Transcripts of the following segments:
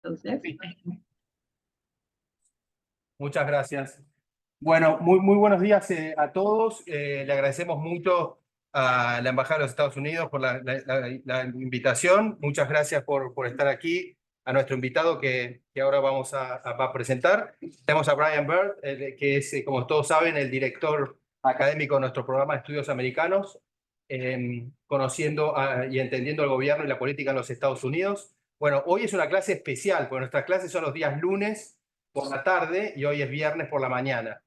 Entonces, muchas gracias. Bueno, muy buenos días a todos. Le agradecemos mucho a la Embajada de los Estados Unidos por la invitación. Muchas gracias por estar aquí. A nuestro invitado que ahora vamos a presentar. Tenemos a Brian Bird, que es, como todos saben, el director académico de nuestro programa de Estudios Americanos, conociendo y entendiendo el gobierno y la política en los Estados Unidos. Bueno, hoy es una clase especial, porque nuestras clases son los días lunes por la tarde y hoy es viernes por la mañana.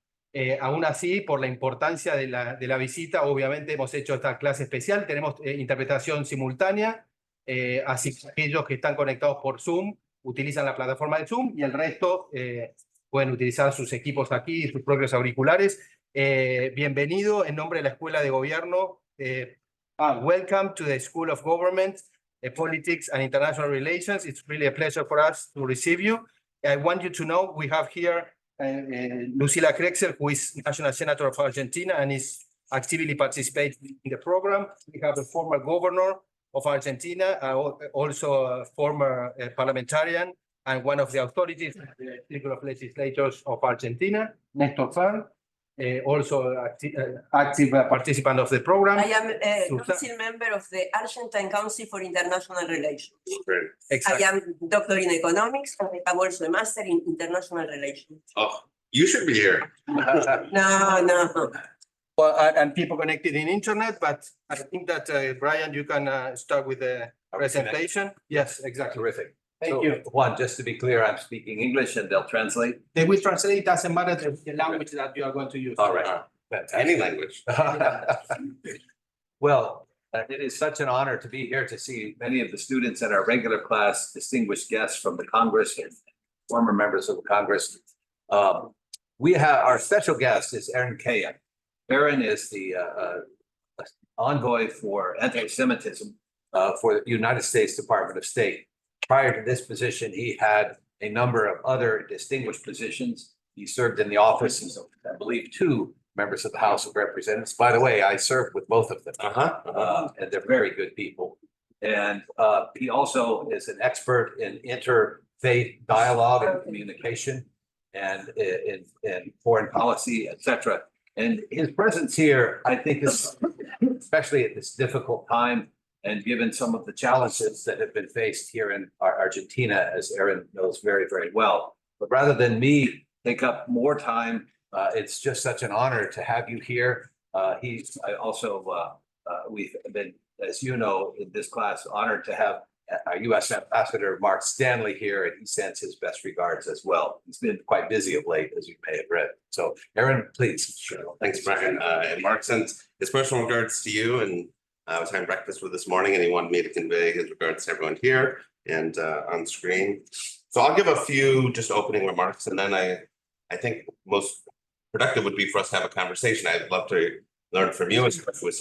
Aún así, por la importancia de la visita, obviamente hemos hecho esta clase especial. Tenemos interpretación simultánea, así que aquellos que están conectados por Zoom utilizan la plataforma de Zoom y el resto pueden utilizar sus equipos aquí y sus propios auriculares. Bienvenido en nombre de la Escuela de Gobierno. Welcome to the School of Government, Politics and International Relations. It's really a pleasure for us to receive you. I want you to know we have here Lucila Krexel, who is National Senator of Argentina and is actively participating in the program. We have a former governor of Argentina, also a former parliamentarian and one of the authorities of the Circle of Legislators of Argentina, Néstor Fern, also active participant of the program. I am a council member of the Argentine Council for International Relations. Exactly. I am doctor in economics and I have also a master in international relations. Oh, you should be here. No. Well, and people connected in internet, but I think that Brian, you can start with the presentation. Yes, exactly. Terrific. Thank So, you. Juan, just to be clear, I'm speaking English and they'll translate. They will translate. It doesn't matter the language that you are going to use. All right. Fantastic. Any language. Well, it is such an honor to be here to see many of the students at our regular class, distinguished guests from the Congress and former members of the Congress. We have our special guest is Erin Kayan. Erin is the envoy for anti-Semitism for the United States Department of State. Prior to this position, he had a number of other distinguished positions. He served in the offices of, I believe, 2 members of the House of Representatives. By the way, I served with both of them. And they're very good people. And he also is an expert in interfaith dialogue and communication and in foreign policy, etc. And his presence here, I think, is especially at this difficult time and given some of the challenges that have been faced here in Argentina, as Erin knows very, very well. But rather than me take up more time, it's just such an honor to have you here. We've been, as you know, in this class, honored to have our U.S. Ambassador Mark Stanley here, and he sends his best regards as well. He's been quite busy of late, as you may have read. So, Erin, please. Sure. Thanks, Brian. And Mark sends his personal regards to you, and I was having breakfast with this morning, and he wanted me to convey his regards to everyone here and on screen. So I'll give a few just opening remarks, and then I think most productive would be for us to have a conversation. I'd love to learn from you, especially with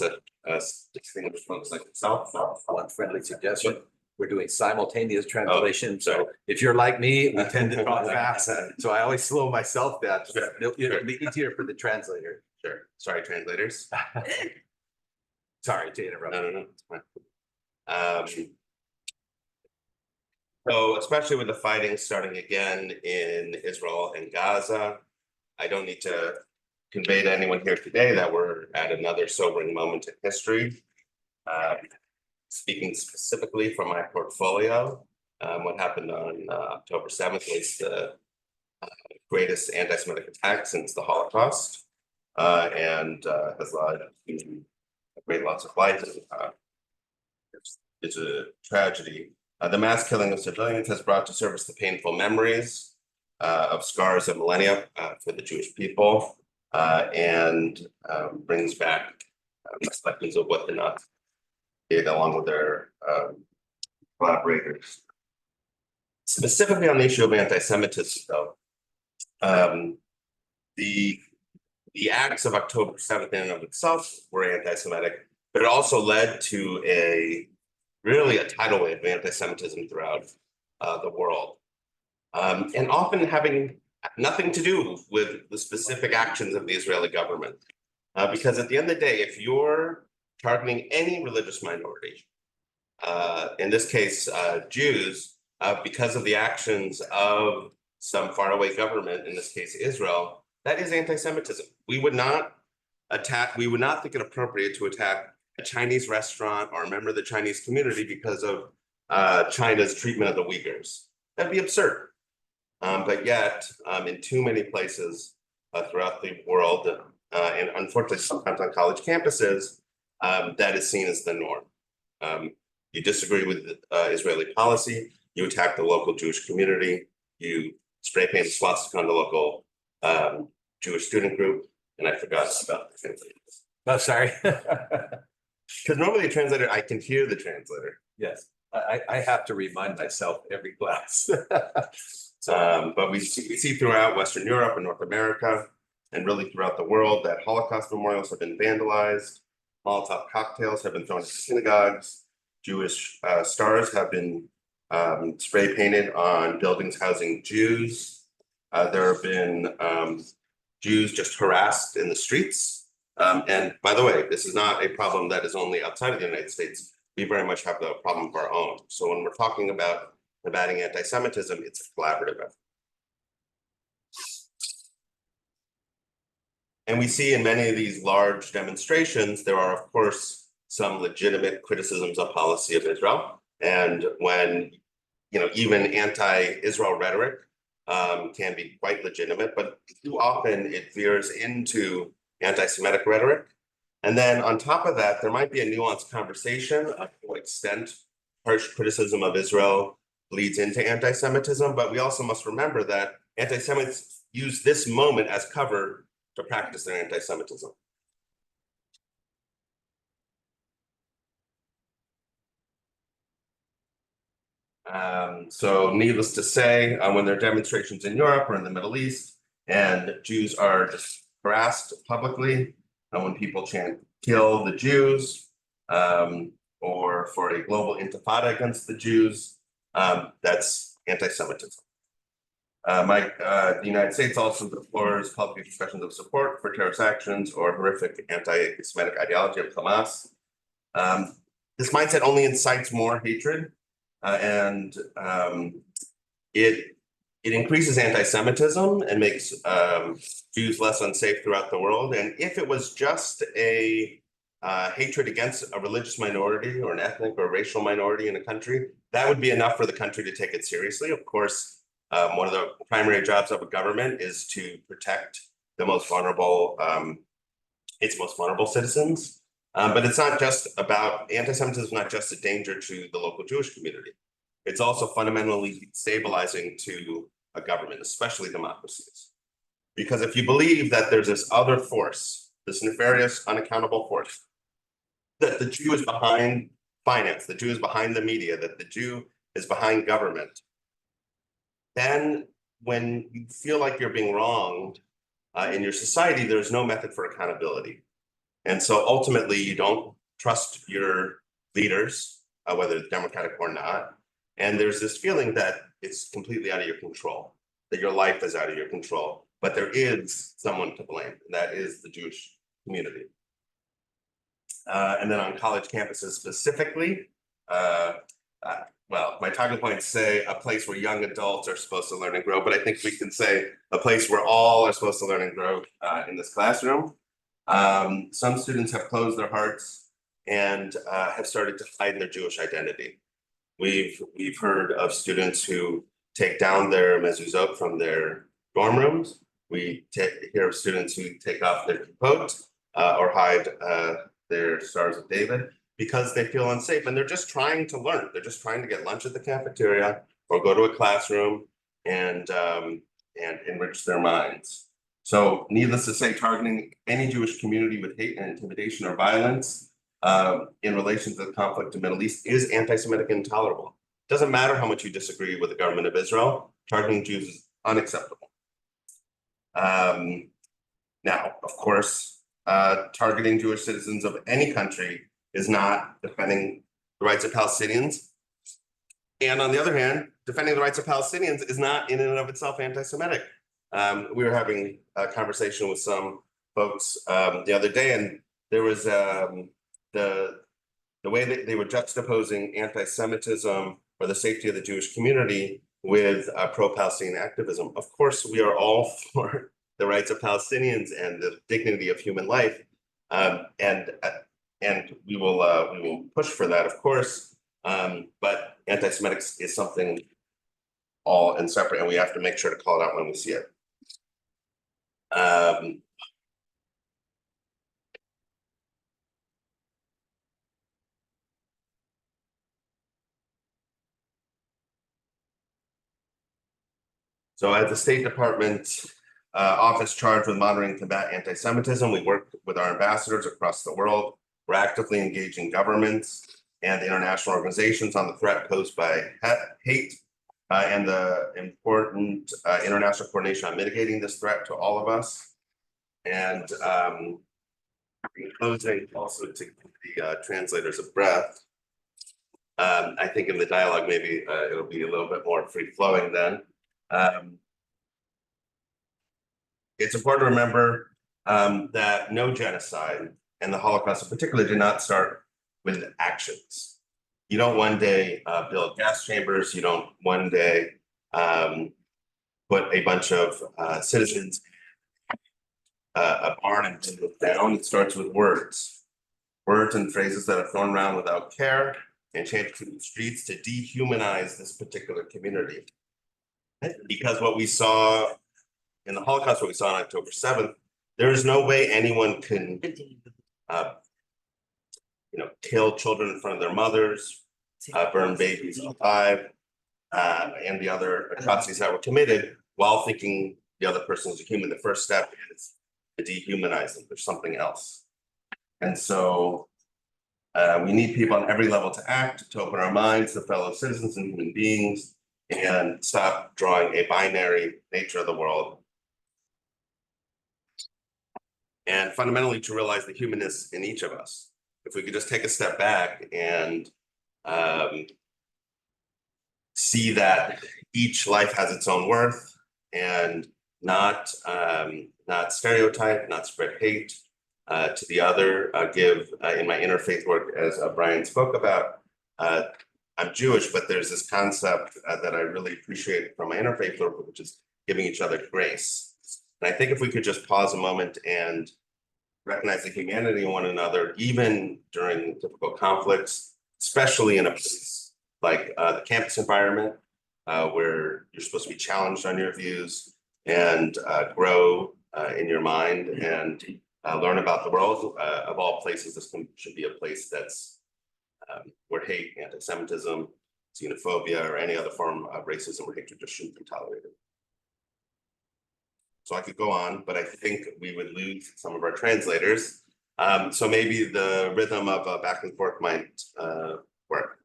distinguished folks like yourself. One friendly suggestion. We're doing simultaneous translation. So if you're like me, we tend to talk fast. So I always slow myself down. It'll be easier for the translator. Sure. Sorry, translators. Sorry to interrupt. No, it's fine. So especially with the fighting starting again in Israel and Gaza, I don't need to convey to anyone here today that we're at another sobering moment in history. Speaking specifically from my portfolio, what happened on October 7th was the greatest anti-Semitic attack since the Holocaust, and has led to great loss of life. It's a tragedy. The mass killing of civilians has brought to surface the painful memories of scars of millennia for the Jewish people, and brings back perspectives of what the Nazis did along with their collaborators. Specifically on the issue of anti-Semitism, though, the acts of October 7th in and of itself were anti-Semitic, but it also led to a tidal wave of anti-Semitism throughout the world, and often having nothing to do with the specific actions of the Israeli government. Because at the end of the day, if you're targeting any religious minority, in this case, Jews, because of the actions of some faraway government, in this case, Israel, that is anti-Semitism. We would not think it appropriate to attack a Chinese restaurant or a member of the Chinese community because of China's treatment of the Uyghurs. That'd be absurd. But yet, in too many places throughout the world, and unfortunately sometimes on college campuses, that is seen as the norm. You disagree with Israeli policy, you attack the local Jewish community, you spray paint a swastika on the local Jewish student group, and I forgot about the translator. Oh, sorry. Because normally a translator, I can hear the translator. Yes, I have to remind myself every class. But we see throughout Western Europe and North America, and really throughout the world, that Holocaust memorials have been vandalized, Molotov cocktails have been thrown into synagogues, Jewish stars have been spray painted on buildings housing Jews. There have been Jews just harassed in the streets. And by the way, this is not a problem that is only outside of the United States. We very much have the problem of our own. So when we're talking about combating anti-Semitism, it's a collaborative effort. And we see in many of these large demonstrations, there are, of course, some legitimate criticisms of policy of Israel. And when, even anti-Israel rhetoric can be quite legitimate, but too often it veers into anti-Semitic rhetoric. And then on top of that, there might be a nuanced conversation of to what extent harsh criticism of Israel leads into anti-Semitism, but we also must remember that anti-Semites use this moment as cover to practice their anti-Semitism. So needless to say, when there are demonstrations in Europe or in the Middle East, and Jews are just harassed publicly, and when people chant "kill the Jews," or for a global intifada against the Jews, that's anti-Semitism. The United States also deplores public expressions of support for terrorist actions or horrific anti-Semitic ideology of Hamas. This mindset only incites more hatred, and it increases anti-Semitism and makes Jews less unsafe throughout the world. And if it was just a hatred against a religious minority or an ethnic or racial minority in a country, that would be enough for the country to take it seriously. Of course, one of the primary jobs of a government is to protect the most vulnerable, its most vulnerable citizens. But it's not just about, anti-Semitism is not just a danger to the local Jewish community. It's also fundamentally stabilizing to a government, especially democracies. Because if you believe that there's this other force, this nefarious, unaccountable force, that the Jew is behind finance, the Jew is behind the media, that the Jew is behind government, then when you feel like you're being wronged in your society, there's no method for accountability. And so ultimately, you don't trust your leaders, whether democratic or not. And there's this feeling that it's completely out of your control, that your life is out of your control, but there is someone to blame, and that is the Jewish community. And then on college campuses specifically, well, my talking points say a place where young adults are supposed to learn and grow, but I think we can say a place where all are supposed to learn and grow in this classroom. Some students have closed their hearts and have started to hide their Jewish identity. We've heard of students who take down their mezuzot from their dorm rooms. We hear of students who take off their kippot or hide their Stars of David because they feel unsafe, and they're just trying to learn. They're just trying to get lunch at the cafeteria or go to a classroom and enrich their minds. So needless to say, targeting any Jewish community with hate and intimidation or violence in relation to the conflict in the Middle East is anti-Semitic and intolerable. It doesn't matter how much you disagree with the government of Israel, targeting Jews is unacceptable. Now, of course, targeting Jewish citizens of any country is not defending the rights of Palestinians. And on the other hand, defending the rights of Palestinians is not in and of itself anti-Semitic. We were having a conversation with some folks the other day, and there was the way that they were juxtaposing anti-Semitism for the safety of the Jewish community with pro-Palestinian activism. Of course, we are all for the rights of Palestinians and the dignity of human life, and we will push for that, of course. But anti-Semitic is something all and separate, and we have to make sure to call it out when we see it. So as the State Department office charged with monitoring and combat anti-Semitism, we work with our ambassadors across the world. We're actively engaging governments and international organizations on the threat posed by hate and the important international coordination on mitigating this threat to all of us. And in closing, also to the translators of breath, I think in the dialogue, maybe it'll be a little bit more free-flowing then. It's important to remember that no genocide, and the Holocaust in particular, did not start with actions. You don't one day build gas chambers. You don't one day put a bunch of citizens a barn and bring it down. It starts with words and phrases that are thrown around without care and changed to the streets to dehumanize this particular community. Because what we saw in the Holocaust, what we saw on October 7th, there is no way anyone can, kill children in front of their mothers, burn babies alive, and the other atrocities that were committed while thinking the other person is a human. The first step is to dehumanize them. There's something else. And so we need people on every level to act, to open our minds to fellow citizens and human beings, and stop drawing a binary nature of the world. And fundamentally to realize the humanness in each of us. If we could just take a step back and see that each life has its own worth, and not stereotype, not spread hate to the other, give in my interfaith work, as Brian spoke about, I'm Jewish, but there's this concept that I really appreciate from my interfaith work, which is giving each other grace. And I think if we could just pause a moment and recognize the humanity in one another, even during difficult conflicts, especially in a place like the campus environment, where you're supposed to be challenged on your views and grow in your mind and learn about the world. Of all places, this should be a place that's where hate, anti-Semitism, xenophobia, or any other form of racism or hatred just shouldn't be tolerated. So I could go on, but I think we would lose some of our translators. So maybe the rhythm of back and forth might work.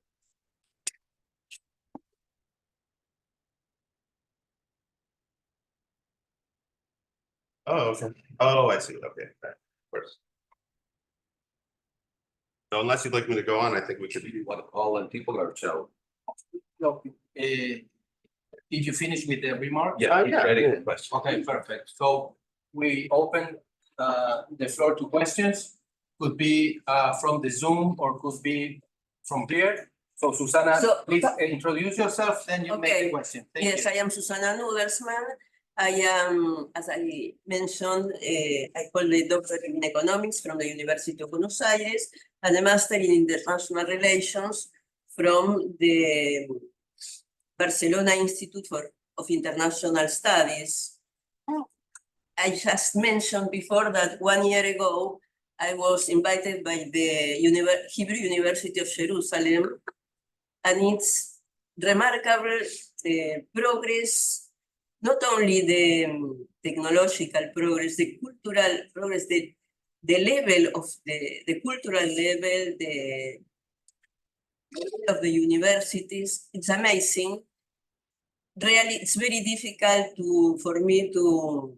Oh, okay. Oh, I see. Okay, right. Of course. So unless you'd like me to go on, I think we could. You want to call in people or show? No, did you finish with the remark? Yeah, yeah. ready for questions. Okay, perfect. So we open the floor to questions. Could be from the Zoom or could be from here. So Susana, So- please introduce yourself, then you make the Okay. question. Thank Yes, you. I am Susana Nudelsman. I am, as I mentioned, I hold a doctorate in economics from the University of Buenos Aires and a master in international relations from the Barcelona Institute of International Studies. I just mentioned before that 1 year ago, I was invited by the Hebrew University of Jerusalem, and it's remarkable progress, not only the technological progress, the cultural progress, the level of the cultural level, the level of the universities. It's amazing. Really, it's very difficult for me to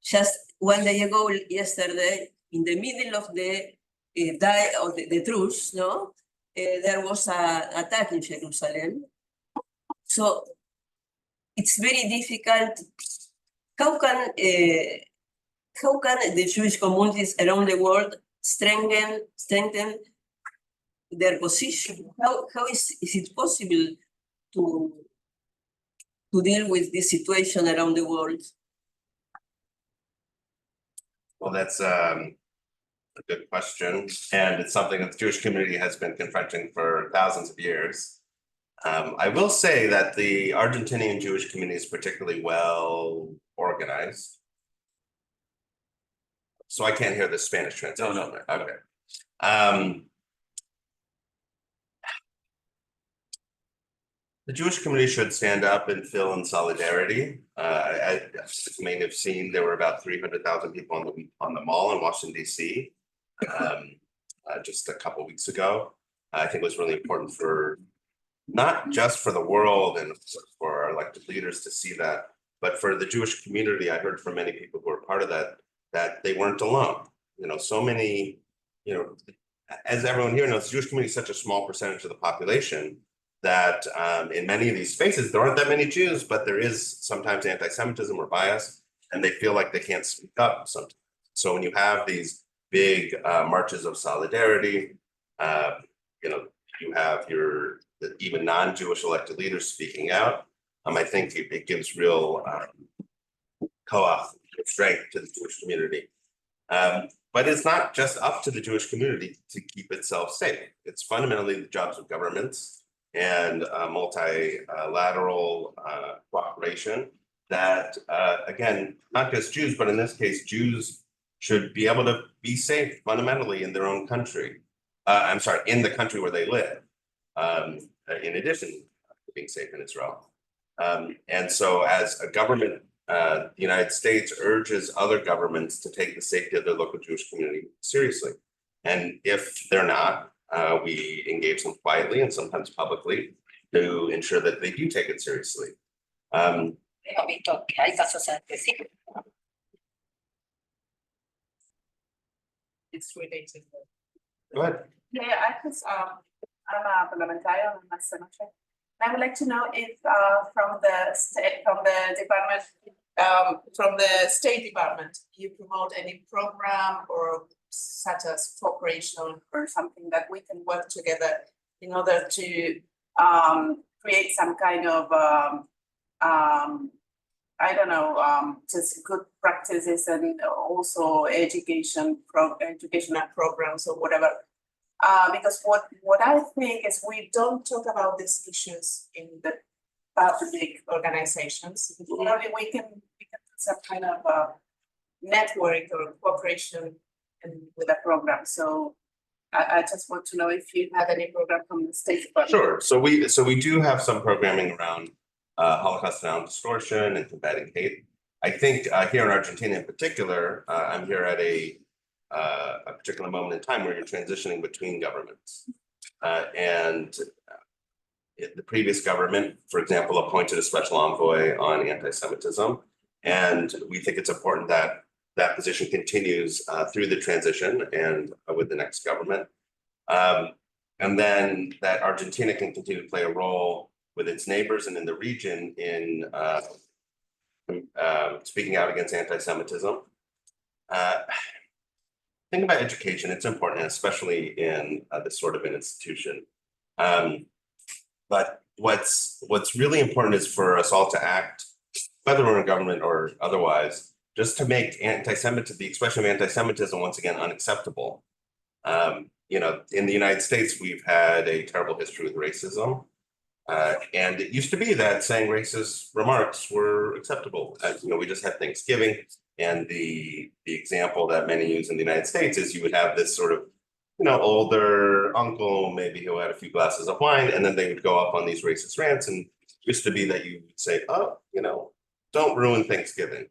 just 1 day ago, yesterday, in the middle of the day of the truce, no, there was an attack in Jerusalem. So it's very difficult. How can the Jewish communities around the world strengthen their position. How is it possible to deal with this situation around the world? Well, that's a good question, and it's something that the Jewish community has been confronting for thousands of years. I will say that the Argentinian Jewish community is particularly well organized. So I can't hear the Spanish translation. No. Okay. The Jewish community should stand up and feel in solidarity. As you may have seen, there were about 300,000 people on the mall in Washington, D.C. Just a couple of weeks ago. I think it was really important for not just for the world and for our elected leaders to see that, but for the Jewish community. I heard from many people who were part of that they weren't alone. So many, as everyone here knows, the Jewish community is such a small percentage of the population that in many of these spaces, there aren't that many Jews, but there is sometimes anti-Semitism or bias, and they feel like they can't speak up sometimes. So when you have these big marches of solidarity, you have even non-Jewish elected leaders speaking out. I think it gives real koach, strength to the Jewish community. But it's not just up to the Jewish community to keep itself safe. It's fundamentally the jobs of governments and multilateral cooperation that, again, not just Jews, but in this case, Jews should be able to be safe fundamentally in their own country. In the country where they live, in addition to being safe in Israel. And so as a government, the United States urges other governments to take the safety of their local Jewish community seriously. And if they're not, we engage them quietly and sometimes publicly to ensure that they do take it seriously. It's related. Go ahead. Yeah, I'm a Parlamentarios, I'm a senator. I would like to know if from the State Department, you promote any program or such as cooperation or something that we can work together in order to create some kind of just good practices and also educational programs or whatever. Because what I think is we don't talk about these issues in the public organizations. Maybe we can do some kind of network or cooperation with a program. So I just want to know if you have any program from the State Department. Sure. So we do have some programming around Holocaust denial distortion and combating hate. I think here in Argentina in particular, I'm here at a particular moment in time where you're transitioning between governments. The previous government, for example, appointed a special envoy on anti-Semitism. And we think it's important that that position continues through the transition and with the next government. And then that Argentina can continue to play a role with its neighbors and in the region in speaking out against anti-Semitism. Think about education, it's important, especially in this sort of an institution. But what's really important is for us all to act, whether we're in government or otherwise, just to make the expression of anti-Semitism once again unacceptable. In the United States, we've had a terrible history with racism. And it used to be that saying racist remarks were acceptable. We just had Thanksgiving, and the example that many use in the United States is you would have this sort of, older uncle, maybe who had a few glasses of wine, and then they would go up on these racist rants. And it used to be that you would say, don't ruin Thanksgiving.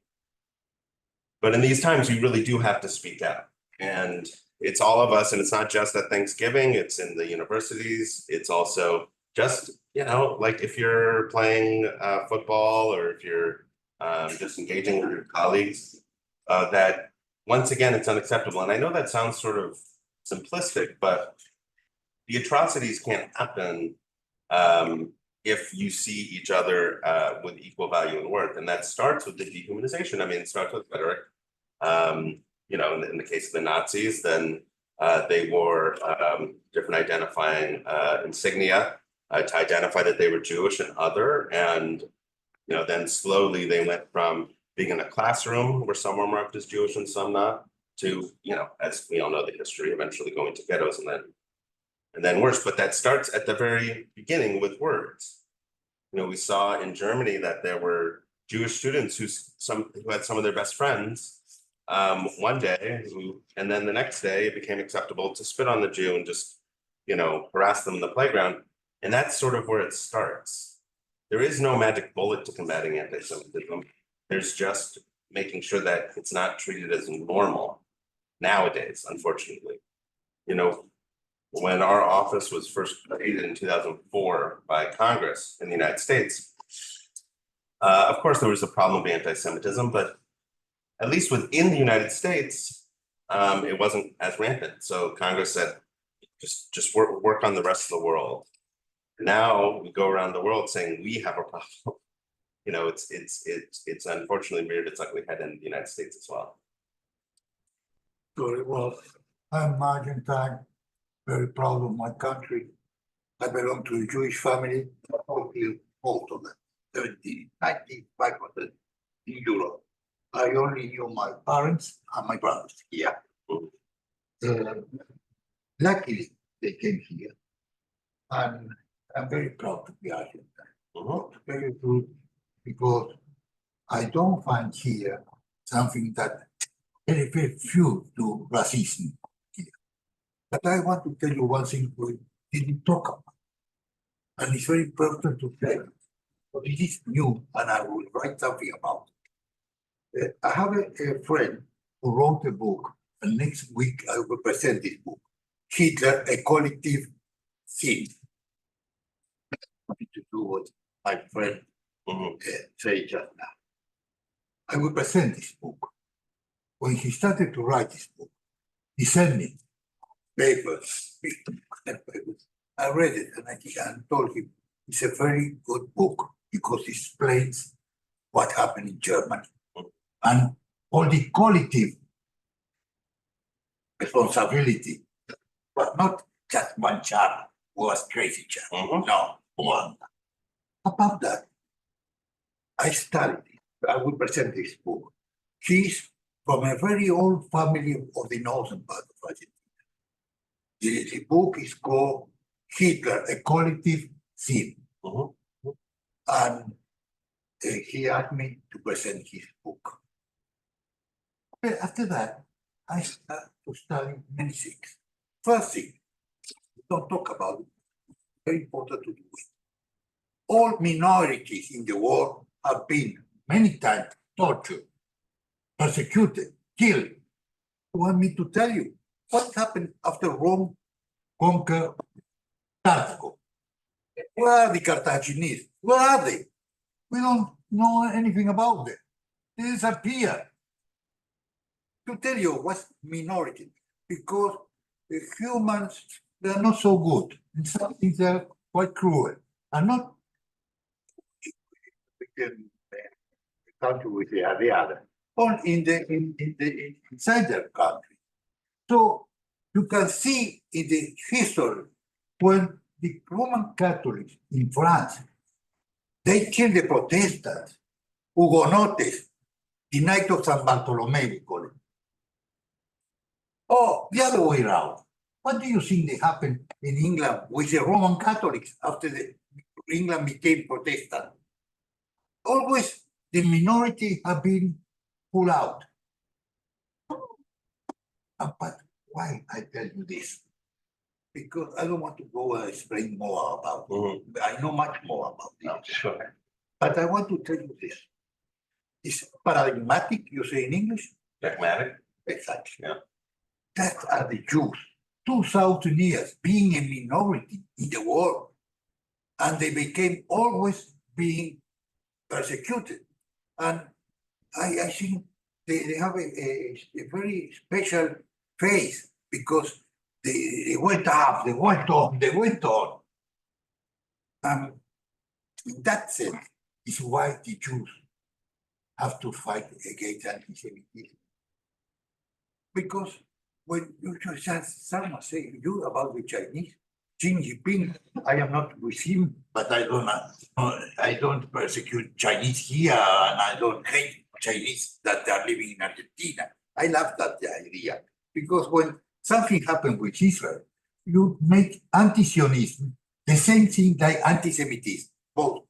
But in these times, you really do have to speak out. And it's all of us, and it's not just at Thanksgiving, it's in the universities. It's also just, like if you're playing football or if you're just engaging with your colleagues, that once again, it's unacceptable. And I know that sounds sort of simplistic, but the atrocities can't happen if you see each other with equal value and worth. And that starts with the dehumanization. It starts with rhetoric. In the case of the Nazis, then They wore different identifying insignia to identify that they were Jewish and other. And then slowly they went from being in a classroom where some were marked as Jewish and some not, to, as we all know the history, eventually going to ghettos and then worse. But that starts at the very beginning with words. We saw in Germany that there were Jewish students who had some of their best friends one day, and then the next day it became acceptable to spit on the Jew and just, harass them in the playground. And that's sort of where it starts. There is no magic bullet to combating anti-Semitism. There's just making sure that it's not treated as normal nowadays, unfortunately. When our office was first created in 2004 by Congress in the United States, of course, there was a problem of anti-Semitism, but at least within the United States, it wasn't as rampant. So Congress said, just work on the rest of the world. Now we go around the world saying we have a problem. It's unfortunately reared its ugly head in the United States as well. Very well. I'm Argentine, very proud of my country. I belong to a Jewish family, most of them, 70, 95% in Europe. I only knew my parents and my brothers here. Luckily, they came here, and I'm very proud to be Argentine. Very good, because I don't find here something that very few do racism here. But I want to tell you one thing we didn't talk about, and it's very important to tell you. But it is new, and I will write something about it. I have a friend who wrote a book, and next week I will present this book, Hitler, a Collective Sin. Nothing to do with my friend Fecha now. I will present this book. When he started to write this book, he sent me papers. I read it and I told him it's a very good book because it explains what happened in Germany and all the collective responsibility, but not just one child who was crazy child. No, one. About that, I studied it. I will present this book. He's from a very old family of the northern part of Argentina. The book is called Hitler, a Collective Sin. And he asked me to present his book. But after that, I started to study many things. First thing, we don't talk about it. Very important to do it. All minorities in the world have been many times tortured, persecuted, killed. You want me to tell you what happened after Rome conquered Carthage? Where are the Carthaginians? Where are they? We don't know anything about them. They disappeared. To tell you what's minority, because the humans, they are not so good. And some things are quite cruel. And not country with the other, or inside their country. So you can see in the history when the Roman Catholics in France, they killed the Protestants, Hugonotes, the night of San Bartolome, we call it. Oh, the other way around. What do you think they happened in England with the Roman Catholics after England became Protestant? Always the minority have been pulled out. But why I tell you this? Because I don't want to go and explain more about it. I know much more about it. No, sure. But I want to tell you this. It's paradigmatic, you say in English? Pragmatic. Exactly. Yeah. That are the Jews, 2,000 years being a minority in the world. And they became always being persecuted. And I think they have a very special phase because they went up, they went on, they went on. And in that sense is why the Jews have to fight against anti-Semitism. Because when you just someone say you about the Chinese, Xi Jinping, I am not with him, but I don't persecute Chinese here, and I don't hate Chinese that are living in Argentina. I love that idea, because when something happens with Israel, you make anti-Zionism the same thing like anti-Semitism, both.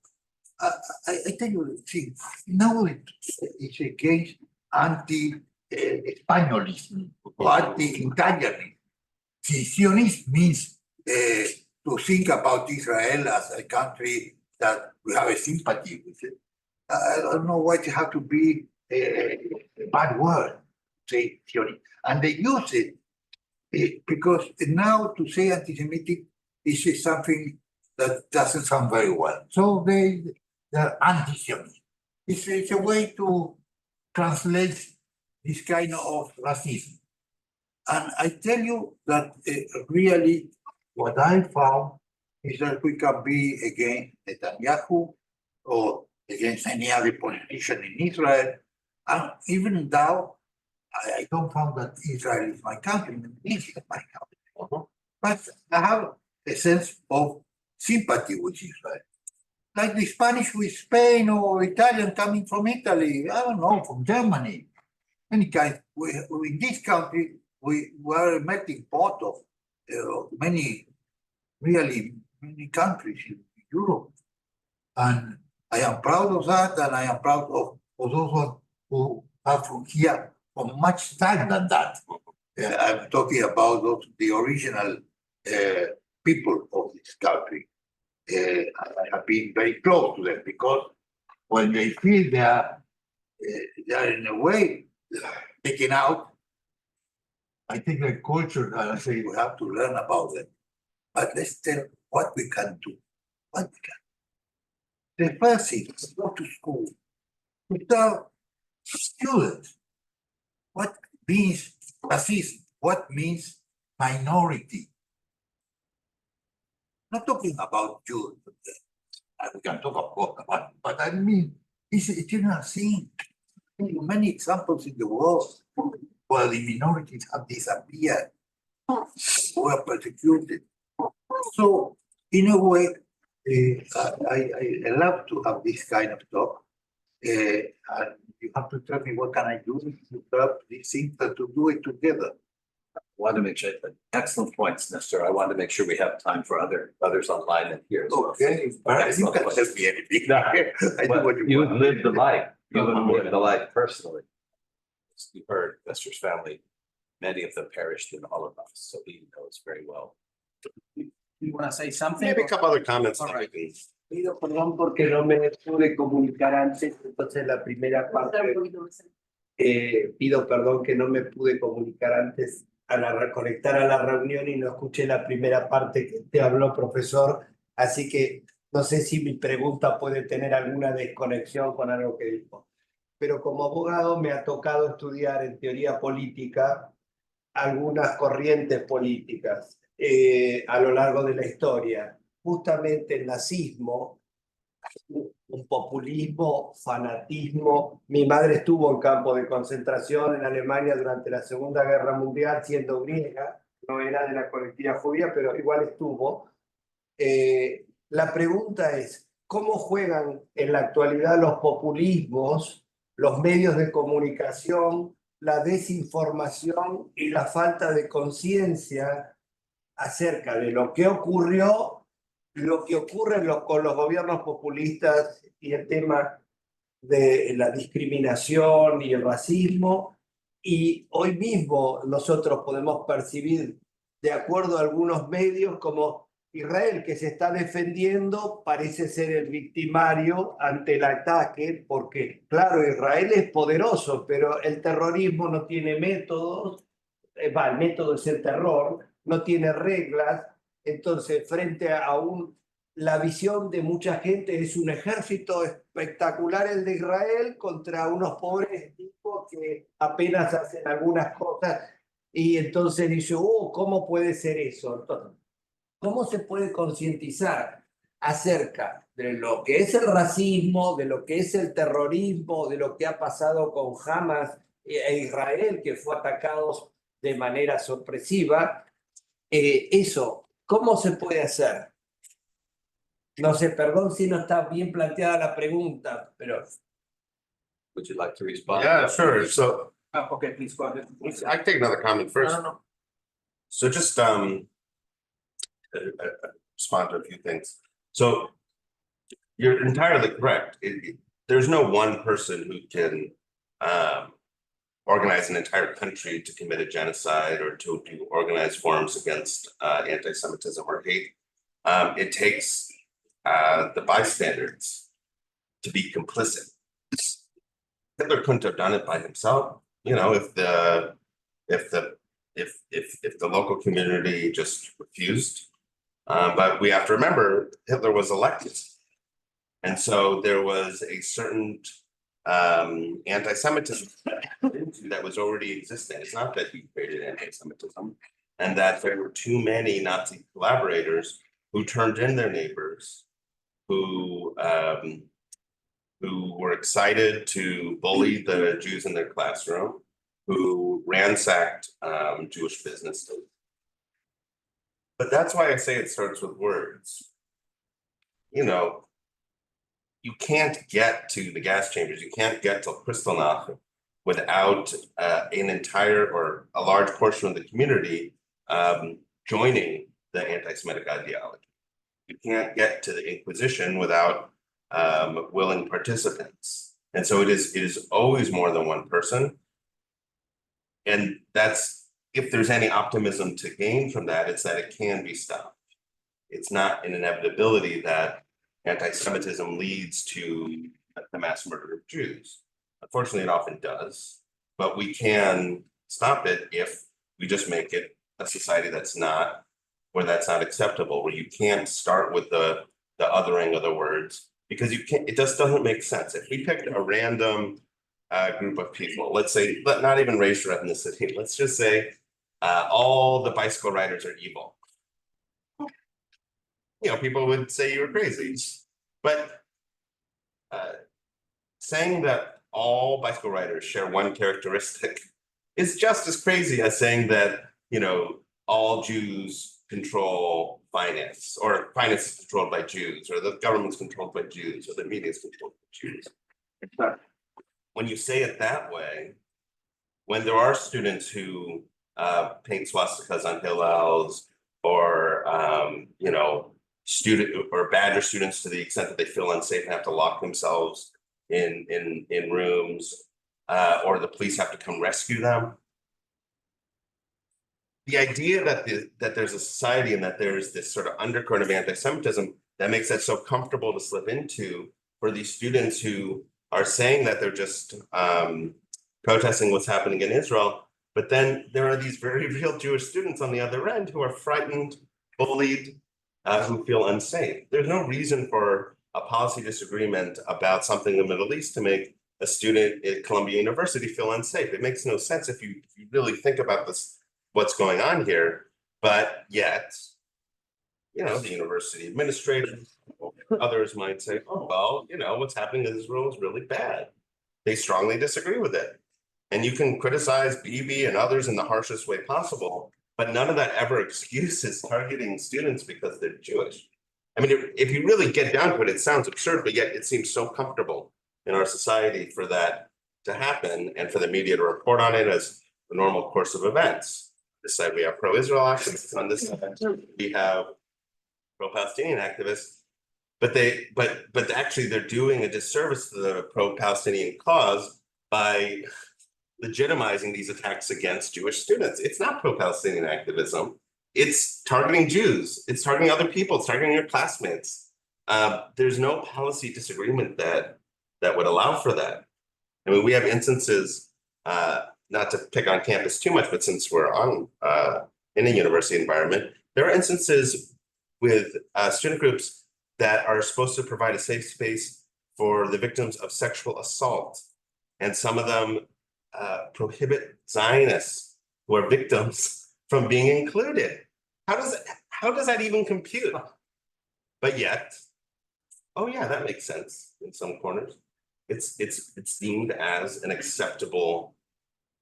I tell you the thing, now it's against anti-Españolism or anti-Italianism. Zionism means to think about Israel as a country that we have a sympathy with it. I don't know why it has to be a bad word, say Zionism. And they use it because now to say anti-Semitic is something that doesn't sound very well. So they're anti-Zionist. It's a way to translate this kind of racism. And I tell you that really what I found is that we can be against Netanyahu or against any other politician in Israel. And even though I don't find that Israel is my country, it is my country. But I have a sense of sympathy with Israel. Like the Spanish with Spain or Italian coming from Italy, I don't know, from Germany. Any kind, in this country, we were a melting pot of many countries in Europe. And I am proud of that, and I am proud of those who are from here for much time than that. I'm talking about the original people of this country. I have been very close to them because when they feel they are in a way taken out, I think the culture, and I say we have to learn about them. But let's tell what we can do. What we can. The first thing is go to school without students. What means racism? What means minority? Not talking about Jews, we can talk about, but I mean, it's a general thing. Many examples in the world where the minorities have disappeared, were persecuted. So, in a way, I love to have this kind of talk. And you have to tell me what can I do to help these things and to do it together. Want to make sure, excellent points, Nestor. I wanted to make sure we have time for others online and here as well. Okay, you can tell me anything. I do Well, what you you've want. lived the life. You have lived the life personally. You heard Nestor's family, many of them perished in the Holocaust, so he knows very well. You want to say something? Maybe a couple other comments. All that we right. can- Pido perdón porque no me pude comunicar antes, entonces la primera parte, pido perdón que no me pude comunicar antes a conectar a la reunión y no escuché la primera parte que te habló, profesor, así que no sé si mi pregunta puede tener alguna desconexión con algo que dijo. Pero como abogado me ha tocado estudiar en teoría política algunas corrientes políticas a lo largo de la historia. Justamente el nazismo, un populismo, fanatismo. Mi madre estuvo en campo de concentración en Alemania durante la Segunda Guerra Mundial, siendo griega, no era de la colectividad judía, pero igual estuvo. La pregunta es, ¿cómo juegan en la actualidad los populismos, los medios de comunicación, la desinformación y la falta de conciencia acerca de lo que ocurrió, lo que ocurre con los gobiernos populistas y el tema de la discriminación y el racismo? Y hoy mismo nosotros podemos percibir, de acuerdo a algunos medios, como Israel, que se está defendiendo, parece ser el victimario ante el ataque, porque claro, Israel es poderoso, pero el terrorismo no tiene métodos, el método es el terror, no tiene reglas. Entonces, frente a la visión de mucha gente es un ejército espectacular el de Israel contra unos pobres tipos que apenas hacen algunas cosas, y entonces dice, ¿cómo puede ser eso? Entonces, ¿cómo se puede concientizar acerca de lo que es el racismo, de lo que es el terrorismo, de lo que ha pasado con Hamas e Israel, que fue atacado de manera sorpresiva. Eso, ¿cómo se puede hacer? No sé, perdón si no está bien planteada la pregunta, pero... Would you like to respond? Yeah, sure. So Okay, please go ahead. I can take another comment first. No. So just respond to a few things. So you're entirely correct. There's no one person who can organize an entire country to commit a genocide or to do organized forums against anti-Semitism or hate. It takes the bystanders to be complicit. Hitler couldn't have done it by himself. You know, if the local community just refused. But we have to remember Hitler was elected. And so there was a certain anti-Semitism that was already existing. It's not that he created anti-Semitism, and that there were too many Nazi collaborators who turned in their neighbors, who were excited to bully the Jews in their classroom, who ransacked Jewish businesses. But that's why I say it starts with words. You know, you can't get to the gas chambers, you can't get to Kristallnacht without an entire or a large portion of the community joining the anti-Semitic ideology. You can't get to the Inquisition without willing participants. And so it is always more than one person. And that's, if there's any optimism to gain from that, it's that it can be stopped. It's not an inevitability that anti-Semitism leads to the mass murder of Jews. Unfortunately, it often does, but we can stop it if we just make it a society that's not acceptable, where you can't start with the othering of the words, because you can't, it just doesn't make sense. If we picked a random group of people, let's say, but not even race or ethnicity, let's just say all the bicycle riders are evil. You know, people would say you were crazy, but saying that all bicycle riders share one characteristic is just as crazy as saying that, you know, all Jews control finance, or finance is controlled by Jews, or the government's controlled by Jews, or the media is controlled by Jews. But when you say it that way, when there are students who paint swastikas on hillels, or you know, badger students to the extent that they feel unsafe and have to lock themselves in rooms, or the police have to come rescue them. The idea that there's a society and that there's this sort of undercurrent of anti-Semitism that makes it so comfortable to slip into for these students who are saying that they're just protesting what's happening in Israel, but then there are these very real Jewish students on the other end who are frightened, bullied, who feel unsafe. There's no reason for a policy disagreement about something in the Middle East to make a student at Columbia University feel unsafe. It makes no sense if you really think about this, what's going on here. But yet, you know, the university administrators, others might say, oh, well, you know, what's happening in Israel is really bad. They strongly disagree with it. And you can criticize Bibi and others in the harshest way possible, but none of that ever excuses targeting students because they're Jewish. I mean, if you really get down to it, it sounds absurd, but yet it seems so comfortable in our society for that to happen and for the media to report on it as the normal course of events. This side we have pro-Israel activists, on this side we have pro-Palestinian activists, but actually they're doing a disservice to the pro-Palestinian cause by legitimizing these attacks against Jewish students. It's not pro-Palestinian activism. It's targeting Jews. It's targeting other people. It's targeting your classmates. There's no policy disagreement that would allow for that. I mean, we have instances, not to pick on campus too much, but since we're on in a university environment, there are instances with student groups that are supposed to provide a safe space for the victims of sexual assault. And some of them prohibit Zionists who are victims from being included. How does that even compute? But yet, oh yeah, that makes sense in some corners. It's deemed as an acceptable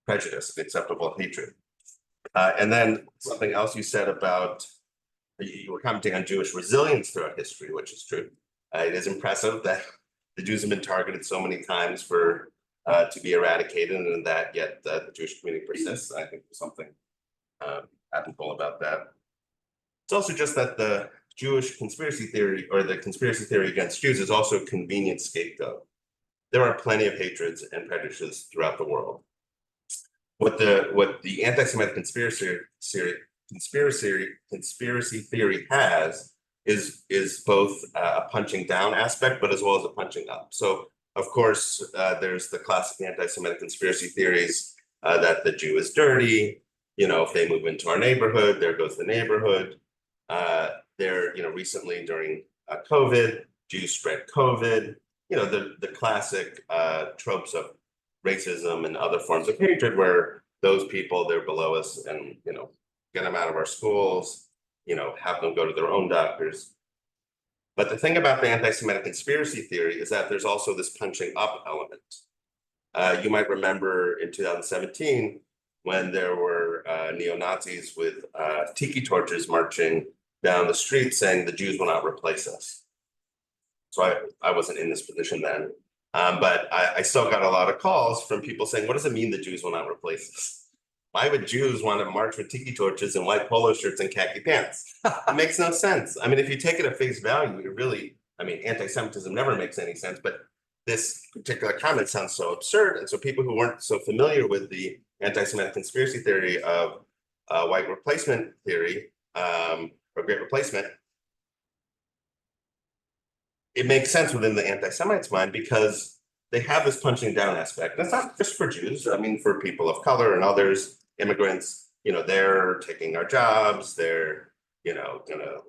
prejudice, an acceptable hatred. And then something else you said about, you were commenting on Jewish resilience throughout history, which is true. It is impressive that the Jews have been targeted so many times for to be eradicated, and that yet the Jewish community persists. I think there's something admirable about that. It's also just that the Jewish conspiracy theory, or the conspiracy theory against Jews, is also a convenient scapegoat. There are plenty of hatreds and prejudices throughout the world. What the anti-Semitic conspiracy theory has is both a punching down aspect, but as well as a punching up. So of course, there's the classic anti-Semitic conspiracy theories that the Jew is dirty. You know, if they move into our neighborhood, there goes the neighborhood. Recently during COVID, Jews spread COVID. You know, the classic tropes of racism and other forms of hatred, where those people, they're below us, and get them out of our schools, have them go to their own doctors. But the thing about the anti-Semitic conspiracy theory is that there's also this punching up element. You might remember in 2017 when there were neo-Nazis with tiki torches marching down the street saying the Jews will not replace us. So I wasn't in this position then, but I still got a lot of calls from people saying, what does it mean the Jews will not replace us? Why would Jews want to march with tiki torches and white polo shirts and khaki pants? It makes no sense. I mean, if you take it at face value, it really, anti-Semitism never makes any sense, but this particular comment sounds so absurd. And so people who weren't so familiar with the anti-Semitic conspiracy theory of white replacement theory, or great replacement, it makes sense within the anti-Semites' mind because they have this punching down aspect. That's not just for Jews. I mean, for people of color and others, immigrants, they're taking our jobs. They're, gonna,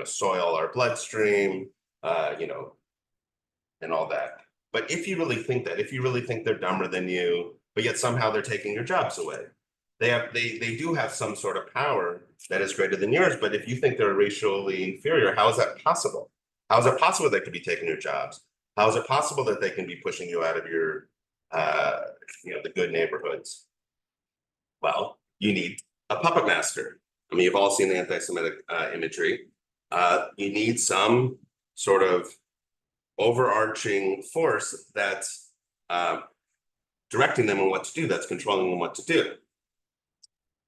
soil our bloodstream, and all that. But if you really think that, if you really think they're dumber than you, but yet somehow they're taking your jobs away, they do have some sort of power that is greater than yours. But if you think they're racially inferior, how is that possible? How is it possible they could be taking your jobs? How is it possible that they can be pushing you out of your, the good neighborhoods? Well, you need a puppet master. I mean, you've all seen the anti-Semitic imagery. You need some sort of overarching force that's directing them on what to do, that's controlling them what to do.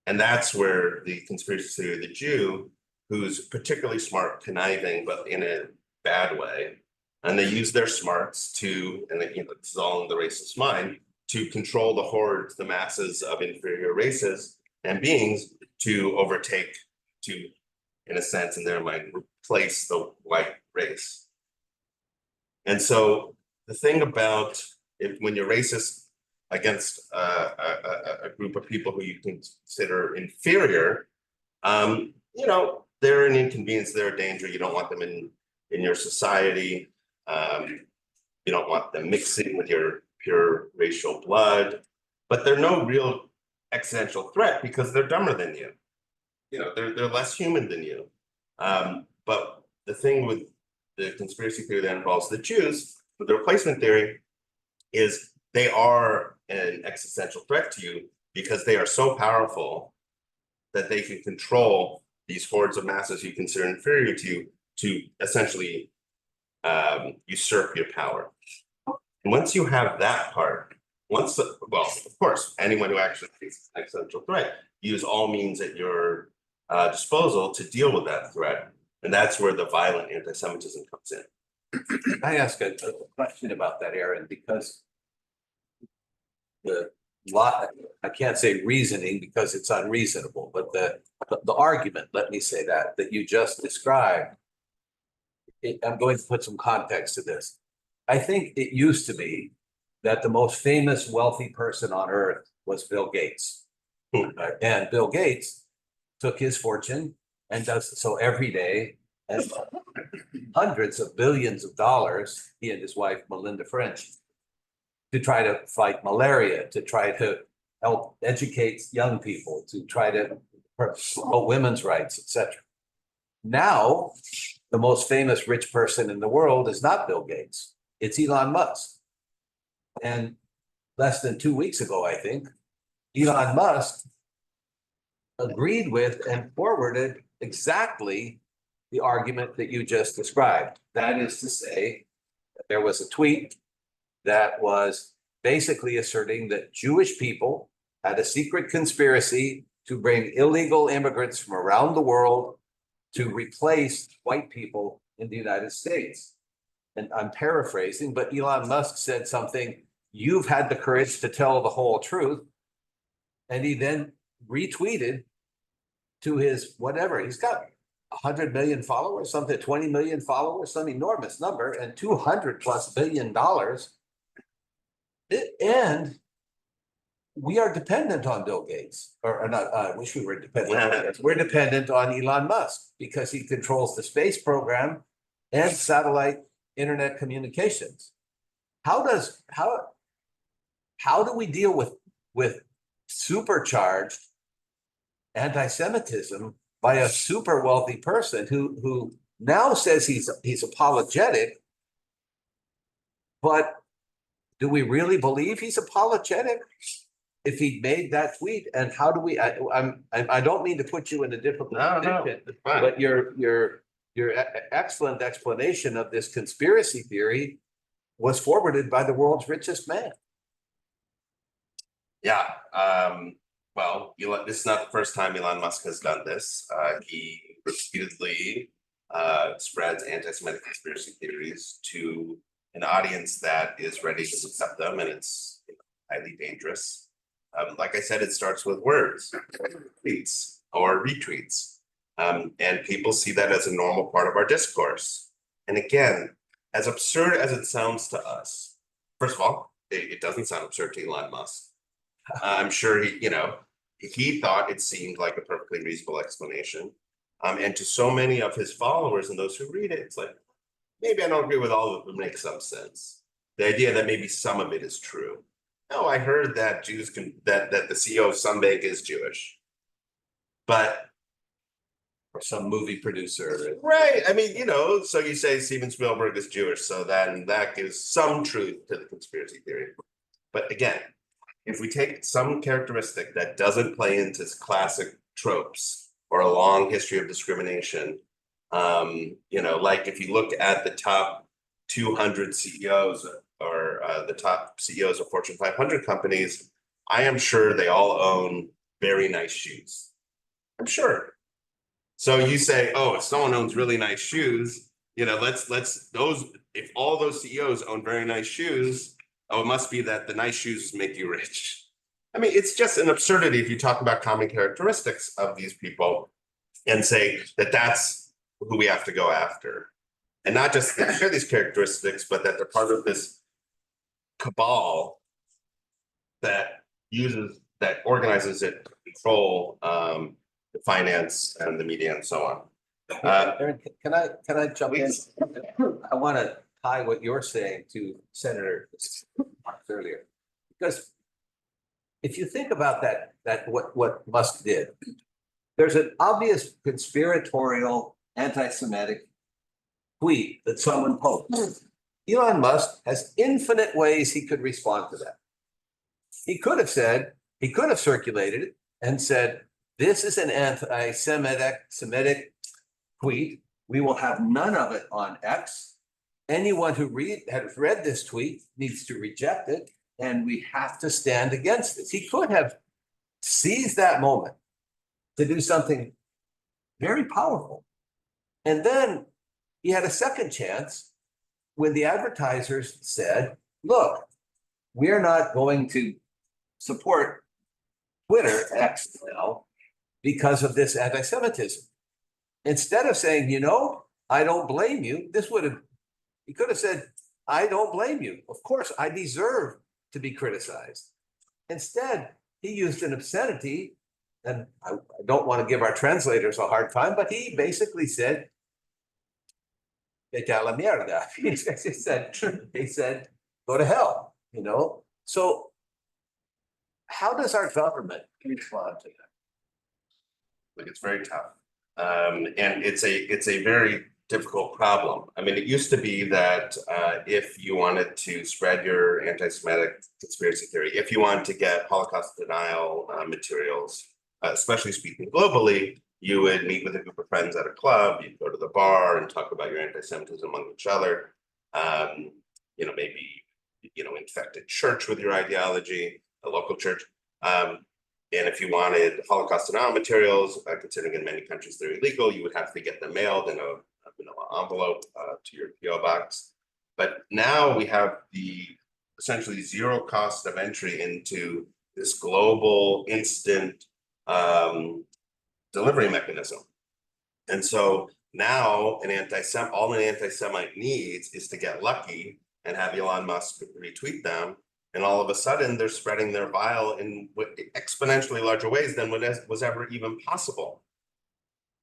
And that's where the conspiracy theory of the Jew, who's particularly smart, conniving, but in a bad way, and they use their smarts to, and this is all in the racist mind, to control the hordes, the masses of inferior races and beings to overtake, to, in a sense, in their mind, replace the white race. And so the thing about when you're racist against a group of people who you consider inferior, they're an inconvenience, they're a danger. You don't want them in your society. You don't want them mixing with your pure racial blood, but they're no real existential threat because they're dumber than you. They're less human than you. But the thing with the conspiracy theory that involves the Jews, with the replacement theory, is they are an existential threat to you because they are so powerful that they can control these hordes of masses you consider inferior to you to essentially usurp your power. And once you have that part, of course, anyone who actually faces an existential threat, use all means at your disposal to deal with that threat. And that's where the violent anti-Semitism comes in. I ask a question about that, Aaron, because I can't say reasoning because it's unreasonable, but the argument, let me say that you just described, I'm going to put some context to this. I think it used to be that the most famous wealthy person on earth was Bill Gates. And Bill Gates took his fortune and does so every day, and hundreds of billions of dollars, he and his wife, Melinda French, to try to fight malaria, to try to help educate young people, to try to promote women's rights, etc. Now, the most famous rich person in the world is not Bill Gates, it's Elon Musk. And less than 2 weeks ago, I think, Elon Musk agreed with and forwarded exactly the argument that you just described. That is to say, that there was a tweet that was basically asserting that Jewish people had a secret conspiracy to bring illegal immigrants from around the world to replace white people in the United States. And I'm paraphrasing, but Elon Musk said something, "You've had the courage to tell the whole truth." And he then retweeted to his whatever, he's got 100 million followers, something, 20 million followers, some enormous number, and $200+ billion. And we are dependent on Bill Gates, or not, I wish we were dependent. We're dependent on Elon Musk because he controls the space program and satellite internet communications. How do we deal with supercharged anti-Semitism by a super wealthy person who now says he's apologetic, but do we really believe he's apologetic if he made that tweet? And how do we? I don't mean to put you in a difficult position, but your excellent explanation of this conspiracy theory was forwarded by the world's richest man. Yeah. Well, this is not the first time Elon Musk has done this. He repeatedly spreads anti-Semitic conspiracy theories to an audience that is ready to accept them, and it's highly dangerous. Like I said, it starts with words, tweets or retweets, and people see that as a normal part of our discourse. And again, as absurd as it sounds to us, first of all, it doesn't sound absurd to Elon Musk. I'm sure he thought it seemed like a perfectly reasonable explanation. And to so many of his followers and those who read it, it's like, maybe I don't agree with all of it, but it makes some sense. The idea that maybe some of it is true. No, I heard that Jews that the CEO of Sunbank is Jewish. But Or some movie producer. right, I mean, so you say Steven Spielberg is Jewish, so then that gives some truth to the conspiracy theory. But again, if we take some characteristic that doesn't play into classic tropes or a long history of discrimination, like if you look at the top 200 CEOs or the top CEOs of Fortune 500 companies, I am sure they all own very nice shoes. I'm sure. So you say, oh, if someone owns really nice shoes, if all those CEOs own very nice shoes, oh, it must be that the nice shoes make you rich. I mean, it's just an absurdity if you talk about common characteristics of these people and say that that's who we have to go after. And not just that they share these characteristics, but that they're part of this cabal that organizes it to control the finance and the media and so on. Aaron, can I jump in? I want to tie what you're saying to Senator earlier, because if you think about that what Musk did, there's an obvious conspiratorial anti-Semitic tweet that someone posted. Elon Musk has infinite ways he could respond to that. He could have circulated it and said, this is an anti-Semitic tweet. We will have none of it on X. Anyone who has read this tweet needs to reject it, and we have to stand against this. He could have seized that moment to do something very powerful. And then he had a second chance when the advertisers said, look, we're not going to support Twitter, X now, because of this anti-Semitism. Instead of saying, I don't blame you, he could have said, I don't blame you. Of course, I deserve to be criticized. Instead, he used an obscenity, and I don't want to give our translators a hard time, but he basically said, "Vete a la mierda." He said, go to hell, So how does our government respond to that? Like, it's very tough. And it's a very difficult problem. I mean, it used to be that if you wanted to spread your anti-Semitic conspiracy theory, if you wanted to get Holocaust denial materials, especially speaking globally, you would meet with a group of friends at a club, you'd go to the bar and talk about your anti-Semitism among each other. Maybe, infect a church with your ideology, a local church. And if you wanted Holocaust denial materials, considering in many countries they're illegal, you would have to get them mailed in an envelope to your PO box. But now we have the essentially zero cost of entry into this global instant delivery mechanism. And so now all an anti-Semite needs is to get lucky and have Elon Musk retweet them. And all of a sudden they're spreading their bile in exponentially larger ways than was ever even possible.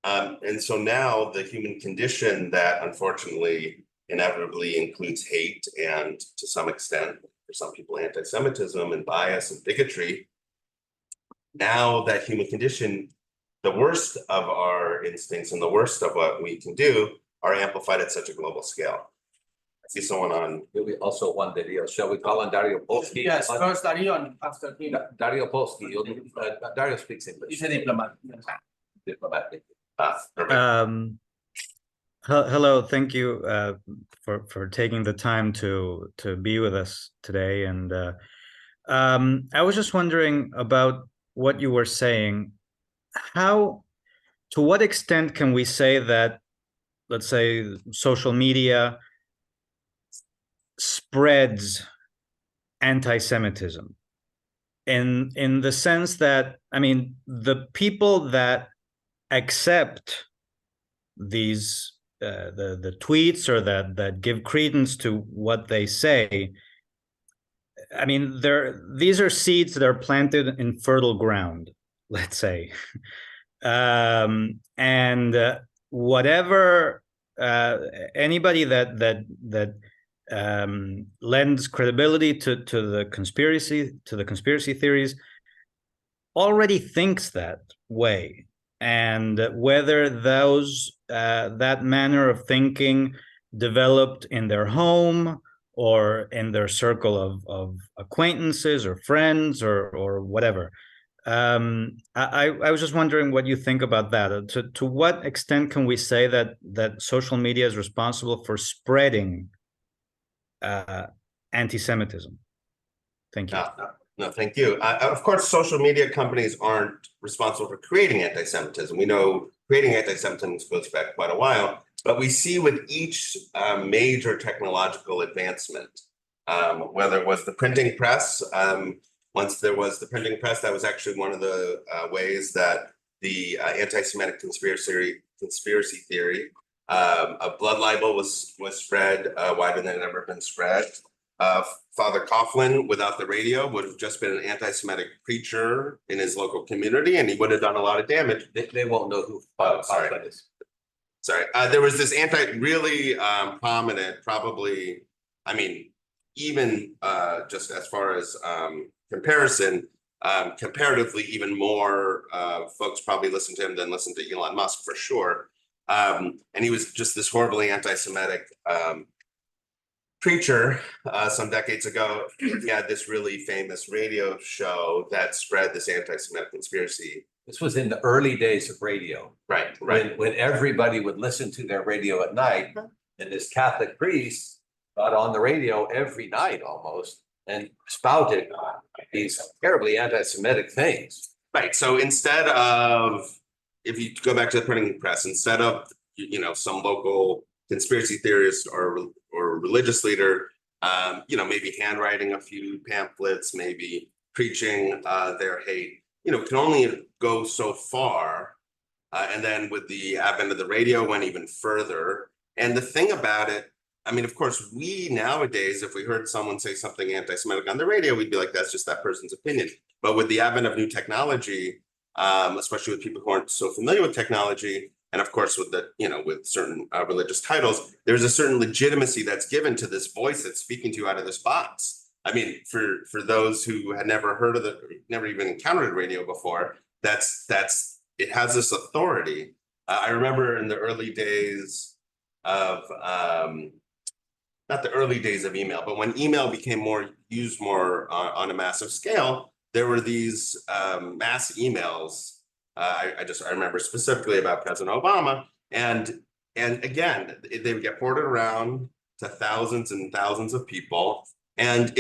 And so now the human condition that unfortunately inevitably includes hate and to some extent, for some people, anti-Semitism and bias and bigotry. Now that human condition, the worst of our instincts and the worst of what we can do are amplified at such a global scale. I see someone on. There'll be also one video. Shall we call on Dario Polsky? Yes, first Dario and after him. Dario Polsky. Dario speaks English. He's a diplomat. Yes. Diplomatic. Perfect. Hello, thank you for taking the time to be with us today. And I was just wondering about what you were saying. To what extent can we say that, let's say, social media spreads anti-Semitism in the sense that, I mean, the people that accept these the tweets or that give credence to what they say, I mean, these are seeds that are planted in fertile ground, let's say, and whatever anybody that lends credibility to the conspiracy theories already thinks that way. And whether that manner of thinking developed in their home or in their circle of acquaintances or friends or whatever. I was just wondering what you think about that. To what extent can we say that social media is responsible for spreading anti-Semitism? Thank you. No, thank you. Of course, social media companies aren't responsible for creating anti-Semitism. We know creating anti-Semitism goes back quite a while, but we see with each major technological advancement, whether it was the printing press, once there was the printing press, that was actually one of the ways that the anti-Semitic conspiracy theory of blood libel was spread wider than it had ever been spread. Father Coughlin, without the radio, would have just been an anti-Semitic preacher in his local community, and he would have done a lot of damage. They won't know who Father Coughlin is. Sorry, there was this really prominent, probably, I mean, even just as far as comparison, comparatively even more folks probably listen to him than listen to Elon Musk for sure. And he was just this horribly anti-Semitic preacher some decades ago. He had this really famous radio Show that spread this anti-Semitic conspiracy. This was in the early days of radio. Right. When everybody would listen to their radio at night, and this Catholic priest got on the radio every night almost and spouted these terribly anti-Semitic things. Right. So instead of, if you go back to the printing press, instead of some local conspiracy theorist or religious leader, maybe handwriting a few pamphlets, maybe preaching their hate, it can only go so far. And then with the advent of the radio, went even further. And the thing about it, I mean, of course, we nowadays, if we heard someone say something anti-Semitic on the radio, we'd be like, that's just that person's opinion. But with the advent of new technology, especially with people who aren't so familiar with technology, and of course, with with certain religious titles, there's a certain legitimacy that's given to this voice that's speaking to you out of this box. I mean, for those who had never never even encountered radio before, it has this authority. I remember in the early days of, not the early days of email, but when email became used more on a massive scale, there were these mass emails I remember specifically about President Obama, and again, they would get forwarded around to thousands and thousands of people. And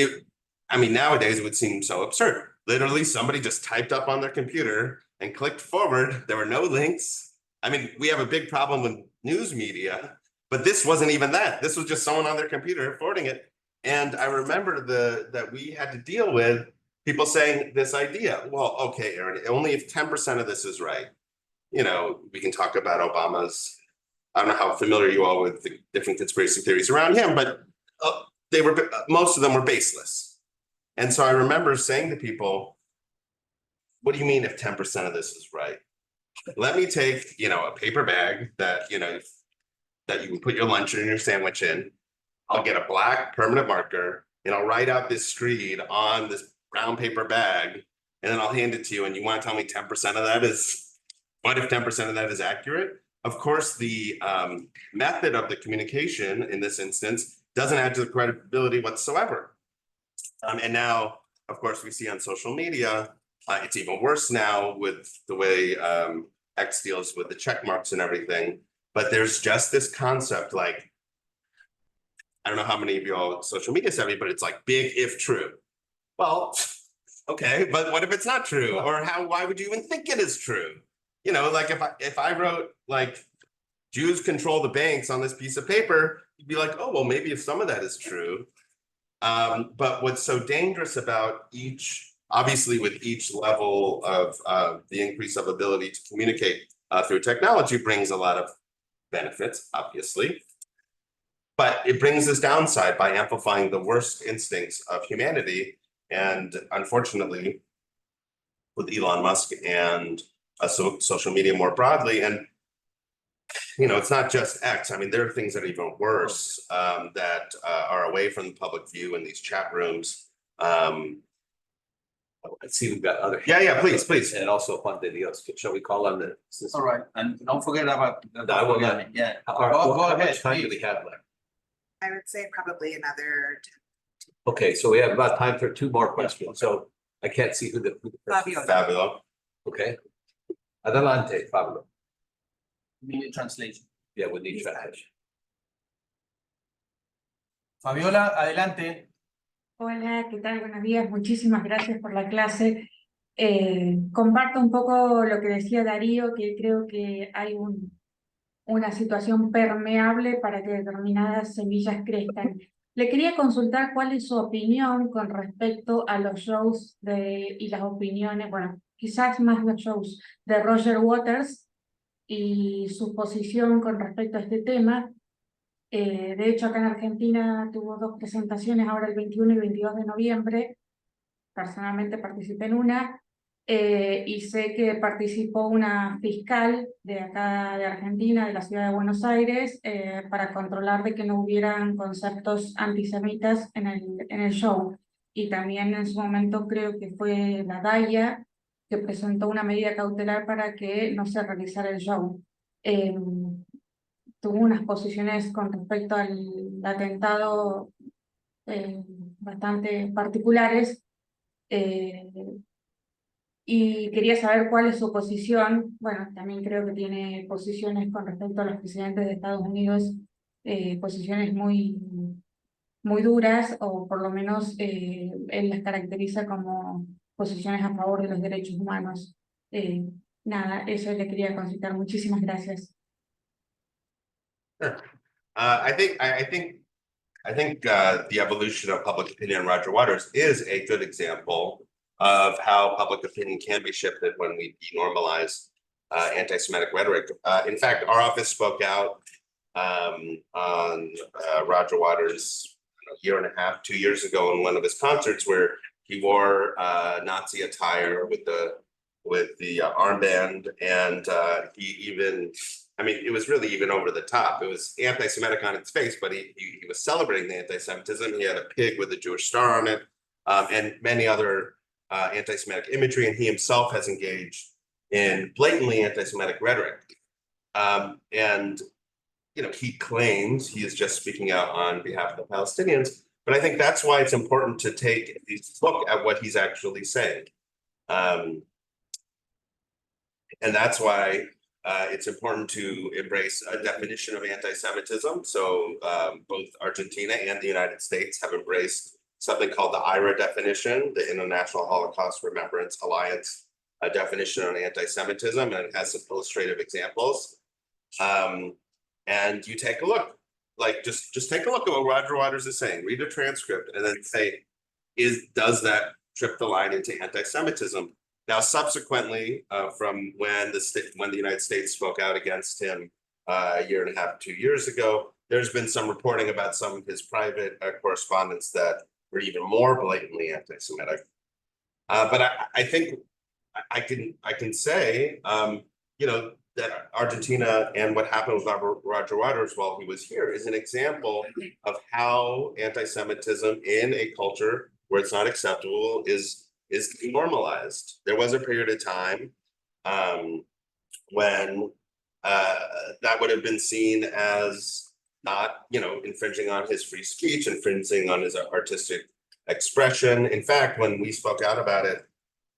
nowadays it would seem so absurd. Literally, somebody just typed up on their computer and clicked forward. There were no links. I mean, we have a big problem with news media, but this wasn't even that. This was just someone on their computer forwarding it. And I remember that we had to deal with people saying this idea. Well, okay, Aaron, only if 10% of this is right. You know, we can talk about Obama's. I don't know how familiar you are with the different conspiracy theories around him, but most of them were baseless. And so I remember saying to people, what do you mean if 10% of this is right? Let me take, a paper bag that you can put your lunch and your sandwich in. I'll get a black permanent marker and I'll write out this screed on this brown paper bag, and then I'll hand it to you. And you want to tell me 10% of that is, what if 10% of that is accurate? Of course, the method of the communication in this instance doesn't add to the credibility whatsoever. And now, of course, we see on social media, it's even worse now with the way X deals with the check marks and everything. But there's just this concept, like, I don't know how many of you all social media savvy, but it's like big if true. Well, okay, but what if it's not true? Or why would you even think it is true? Like if I wrote like Jews control the banks on this piece of paper, you'd be like, oh, well, maybe if some of that is true. But what's so dangerous about obviously with each level of the increase of ability to communicate through technology brings a lot of benefits, obviously. But it brings this downside by amplifying the worst instincts of humanity. And unfortunately, with Elon Musk and social media more broadly, and it's not just X. I mean, there are things that are even worse that are away from the public view in these chat rooms. Let's see, we've got other. Yeah, please. And also Contenidos. Shall we call on the? All right, and don't forget about. I will not. Yeah. How much time do we have left? I would say probably another. Okay, so we have about time for 2 more questions. So I can't see who the Fabio. Okay. Adelante, Pablo. We need translation. Yeah, we need translation. Fabiola, adelante. Hola, ¿qué tal? Buenos días, muchísimas gracias por la clase. Comparto un poco lo que decía Darío, que creo que hay una situación permeable para que determinadas semillas crezcan. Le quería consultar cuál es su opinión con respecto a los shows y las opiniones, bueno, quizás más los shows de Roger Waters y su posición con respecto a este tema. De hecho, acá en Argentina tuvo 2 presentaciones, ahora el 21 y 22 de noviembre. Personalmente participé en una y sé que participó una fiscal de acá de Argentina, de la ciudad de Buenos Aires, para controlar de que no hubieran conceptos antisemitas en el show. Y también en su momento creo que fue la DAIA que presentó una medida cautelar para que no se realizara el show. Tuvo unas posiciones con respecto al atentado bastante particulares y quería saber cuál es su posición. Bueno, también creo que tiene posiciones con respecto a los presidentes de Estados Unidos, posiciones muy duras, o por lo menos él las caracteriza como posiciones a favor de los derechos humanos. Nada, eso le quería consultar. Muchísimas gracias. I think the evolution of public opinion on Roger Waters is a good example of how public opinion can be shifted when we denormalize anti-Semitic rhetoric. In fact, our office spoke out on Roger Waters a year and a half, 2 years ago in one of his concerts where he wore Nazi attire with the armband, and he even. I mean, it was really even over the top. It was anti-Semitic on its face, but he was celebrating the anti-Semitism. He had a pig with a Jewish star on it, and many other anti-Semitic imagery. And he himself has engaged in blatantly anti-Semitic rhetoric. And he claims he is just speaking out on behalf of the Palestinians. But I think that's why it's important to take a look at what he's actually saying. And that's why it's important to embrace a definition of anti-Semitism. So both Argentina and the United States have embraced something called the IRA definition, the International Holocaust Remembrance Alliance definition on anti-Semitism, and it has some illustrative examples. And you take a look, like just take a look at what Roger Waters is saying, read the transcript, and then say, does that trip the line into anti-Semitism? Now, subsequently, from when the United States spoke out against him a year and a half, 2 years ago, there's been some reporting about some of his private correspondence that were even more blatantly anti-Semitic. But I think I can say, that Argentina and what happened with Roger Waters while he was here is an example of how anti-Semitism in a culture where it's not acceptable is normalized. There was a period of time when that would have been seen as not, infringing on his free speech, infringing on his artistic expression. In fact, when we spoke out about it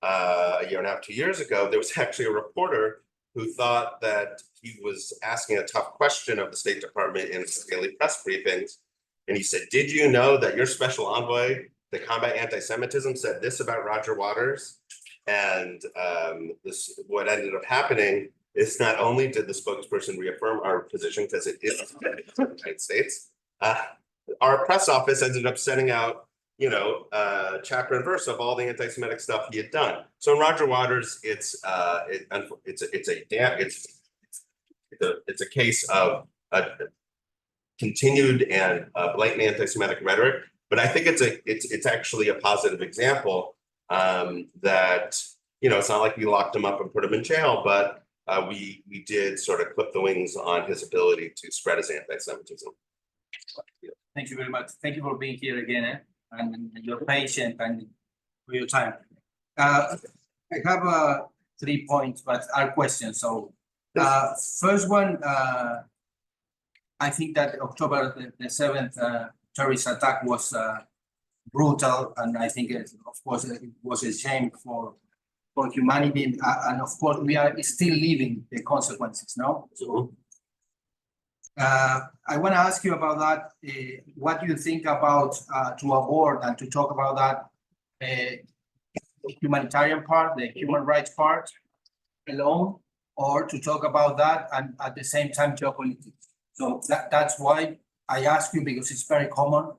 a year and a half, 2 years ago, there was actually a reporter who thought that he was asking a tough question of the State Department in his daily press briefings. And he said, did you know that your special envoy to combat anti-Semitism said this about Roger Waters? And what ended up happening is not only did the spokesperson reaffirm our position, because it is the United States, our press office ended up sending out chapter and verse of all the anti-Semitic stuff he had done. So in Roger Waters, it's a case of continued and blatant anti-Semitic rhetoric. But I think it's actually a positive example that it's not like we locked him up and put him in jail, but we did sort of clip the wings on his ability to spread his anti-Semitism. Thank you very much. Thank you for being here again, and your patience and for your time. I have 3 points, but are questions. So first one, I think that October the 7th terrorist attack was brutal, and I think of course it was a shame for humanity, and of course we are still living the consequences, no? So I want to ask you about that. What do you think about to avoid and to talk about that the humanitarian part, the human rights part alone, or to talk about that and at the same time geopolitics? So that's why I ask you, because it's very common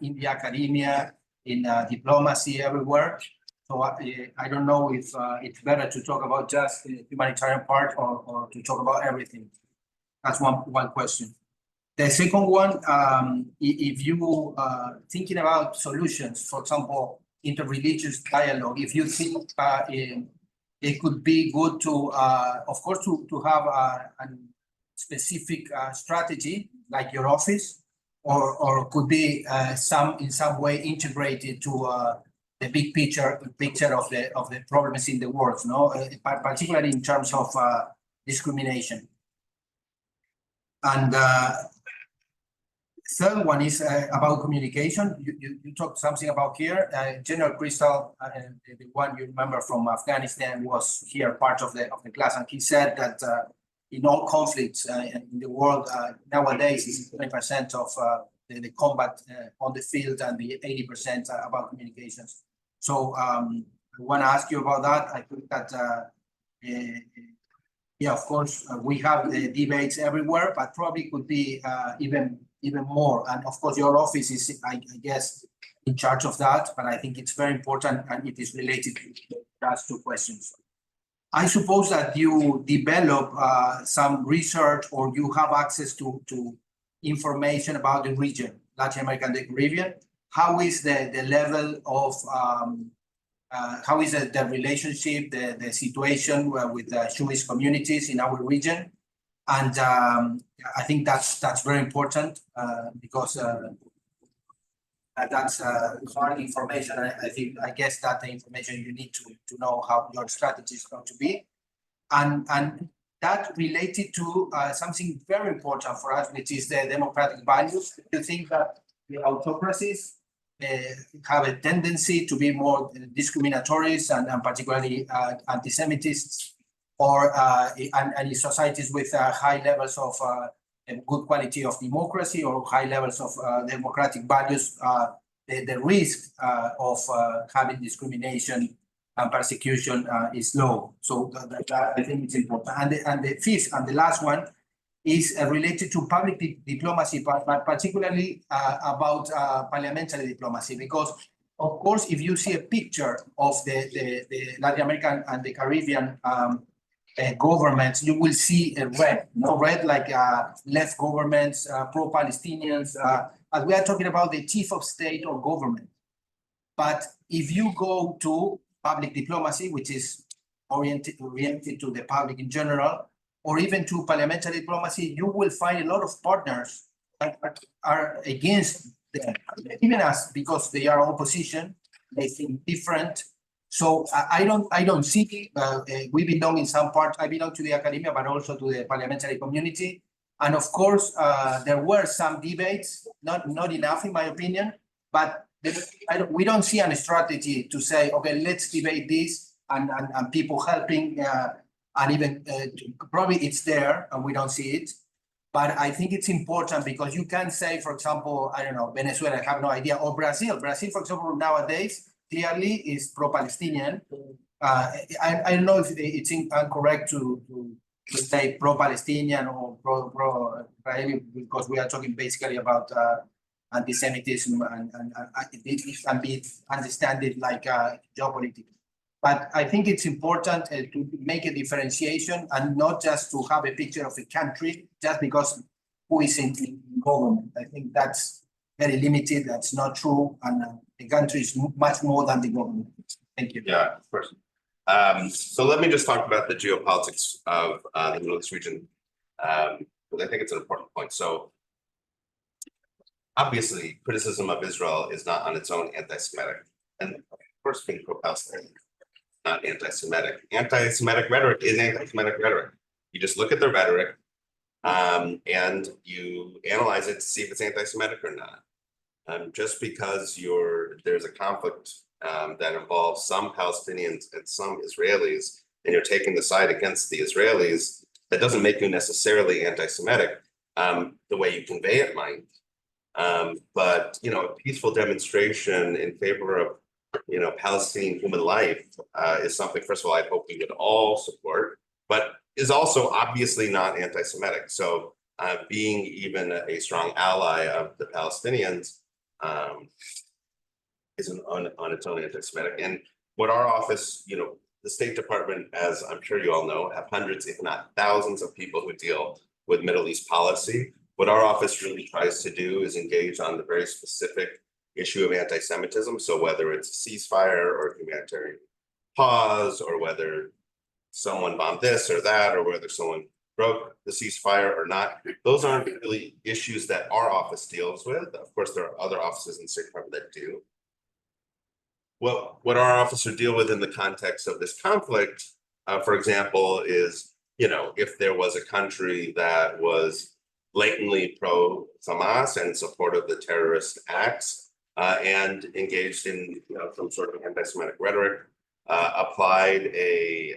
in the academia, in diplomacy, everywhere. So I don't know if it's better to talk about just the humanitarian part or to talk about everything. That's one question. The second one, if you thinking about solutions, for example, inter-religious dialogue, if you think it could be good to, of course, to have a specific strategy like your office, or could be in some way integrated to the big picture of the problems in the world, no? Particularly in terms of discrimination. And third one is about communication. You talked something about here. General Crystal, the one you remember from Afghanistan, was here part of the class, and he said that in all conflicts in the world nowadays is 20% of the combat on the field and the 80% about communications. So I want to ask you about that. I think that yeah, of course, we have the debates everywhere, but probably could be even more. And of course, your office is, I guess, in charge of that, but I think it's very important and it is related to those two questions. I suppose that you develop some research or you have access to information about the region, Latin America and the Caribbean. How is the level of how is the relationship, the situation with the Jewish communities in our region? And I think that's very important because that's hard information. I guess that the information you need to know how your strategy is going to be. And that related to something very important for us, which is the democratic values. Do you think that the autocracies have a tendency to be more discriminatory and particularly anti-Semitists? or and in societies with high levels of good quality of democracy or high levels of democratic values, the risk of having discrimination and persecution is low. So that I think it's important. And the fifth and the last one is related to public diplomacy, but particularly about parliamentary diplomacy, because of course, if you see a picture of the Latin American and the Caribbean governments, you will see a red, red like left governments, pro-Palestinians, and we are talking about the chief of state or government. But if you go to public diplomacy, which is oriented to the public in general, or even to parliamentary diplomacy, you will find a lot of partners that are against them, even us, because they are opposition, they think different. So I don't see, we belong in some part, I belong to the academia, but also to the parliamentary community. And of course, there were some debates, not enough in my opinion, but we don't see a strategy to say, okay, let's debate this and people helping, and even probably it's there and we don't see it. But I think it's important because you can say, for example, I don't know, Venezuela, I have no idea, or Brazil. Brazil, for example, nowadays clearly is pro-Palestinian. I don't know if it's incorrect to say pro-Palestinian or pro-Israeli, because we are talking basically about antisemitism, and it can be understood like geopolitics. But I think it's important to make a differentiation and not just to have a picture of a country just because who is in government. I think that's very limited. That's not true. And the country is much more than the government. Thank you. Yeah, of course. So let me just talk about the geopolitics of the Middle East region, because I think it's an important point. So obviously, criticism of Israel is not on its own anti-Semitic. And of course, being pro-Palestinian, not anti-Semitic. Anti-Semitic rhetoric is anti-Semitic rhetoric. You just look at the rhetoric and you analyze it to see if it's anti-Semitic or not. Just because there's a conflict that involves some Palestinians and some Israelis, and you're taking the side against the Israelis, that doesn't make you necessarily anti-Semitic. The way you convey it might. But a peaceful demonstration in favor of Palestinian human life is something, first of all, I hope we would all support, but is also obviously not anti-Semitic. So being even a strong ally of the Palestinians is on its own anti-Semitic. And what our office, the State Department, as I'm sure you all know, have hundreds, if not thousands of people who deal with Middle East policy. What our office really tries to do is engage on the very specific issue of anti-Semitism. So whether it's a ceasefire or a humanitarian pause, or whether someone bombed this or that, or whether someone broke the ceasefire or not, those aren't really issues that our office deals with. Of course, there are other offices in the State Department that do. Well, what our officer deal with in the context of this conflict, for example, is, if there was a country that was blatantly pro-Hamas and in support of the terrorist acts, and engaged in some sort of anti-Semitic rhetoric, applied a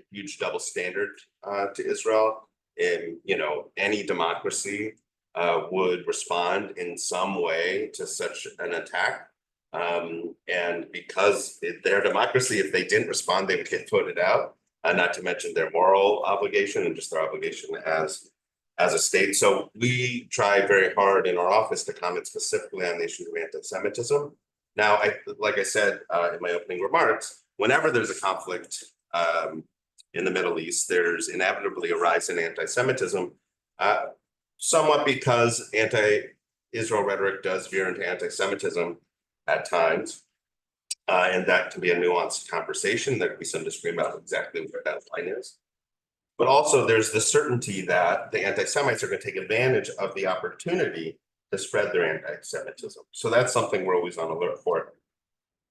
huge double standard to Israel. And any democracy would respond in some way to such an attack. And because their democracy, if they didn't respond, they would get voted out. Not to mention their moral obligation and just their obligation as a state. So we try very hard in our office to comment specifically on the issue of anti-Semitism. Now, like I said in my opening remarks, whenever there's a conflict in the Middle East, there's inevitably a rise in anti-Semitism, somewhat because anti-Israel rhetoric does veer into anti-Semitism at times. And that can be a nuanced conversation. There could be some disagreement about exactly where that line is. But also there's the certainty that the anti-Semites are going to take advantage of the opportunity to spread their anti-Semitism. So that's something we're always on alert for.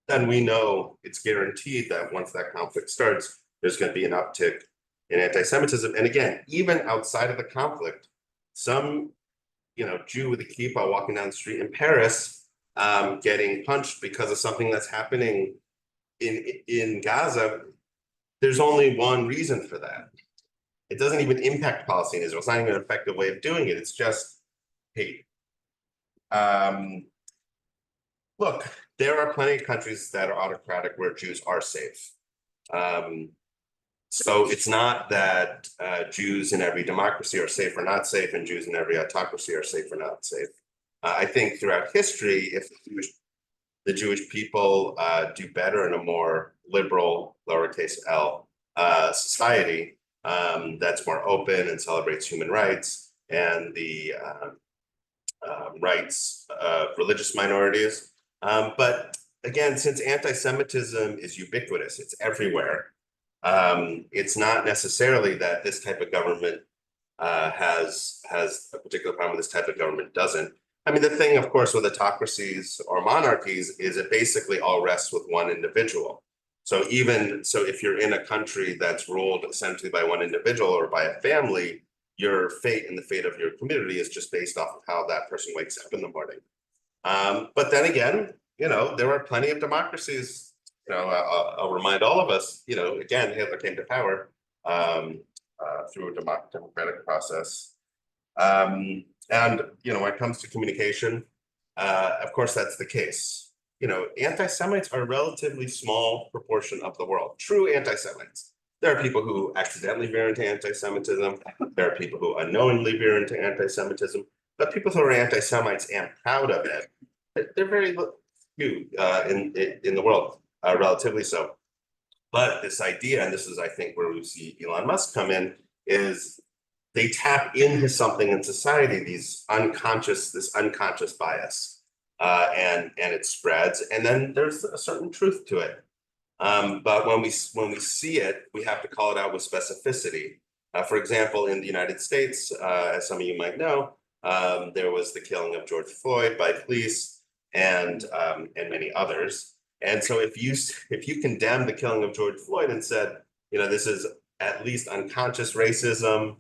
And we know it's guaranteed that once that conflict starts, there's going to be an uptick in anti-Semitism. And again, even outside of the conflict, some Jew with a kippah walking down the street in Paris getting punched because of something that's happening in Gaza there's only one reason for that. It doesn't even impact policy in Israel. It's not even an effective way of doing it. It's just hate. Look, there are plenty of countries that are autocratic where Jews are safe. So it's not that Jews in every democracy are safe or not safe, and Jews in every autocracy are safe or not safe. I think throughout history, if the Jewish people do better in a more liberal, lowercase l, society that's more open and celebrates human rights and the rights of religious minorities. But again, since anti-Semitism is ubiquitous, it's everywhere. It's not necessarily that this type of government has a particular problem, this type of government doesn't. I mean, the thing, of course, with autocracies or monarchies is it basically all rests with one individual. So if you're in a country that's ruled essentially by one individual or by a family, your fate and the fate of your community is just based off of how that person wakes up in the morning. But then again, there are plenty of democracies. I'll remind all of us, again, Hitler came to power through a democratic process. And when it comes to communication, of course, that's the case. Anti-Semites are a relatively small proportion of the world, true anti-Semites. There are people who accidentally veer into anti-Semitism. There are people who unknowingly veer into anti-Semitism. But people who are anti-Semites and proud of it, they're very few in the world, relatively so. But this idea, and this is, I think, where we see Elon Musk come in, is they tap into something in society, this unconscious bias, and it spreads, and then there's a certain truth to it. But when we see it, we have to call it out with specificity. For example, in the United States, as some of you might know, there was the killing of George Floyd by police and many others. And so if you condemn the killing of George Floyd and said, this is at least unconscious racism,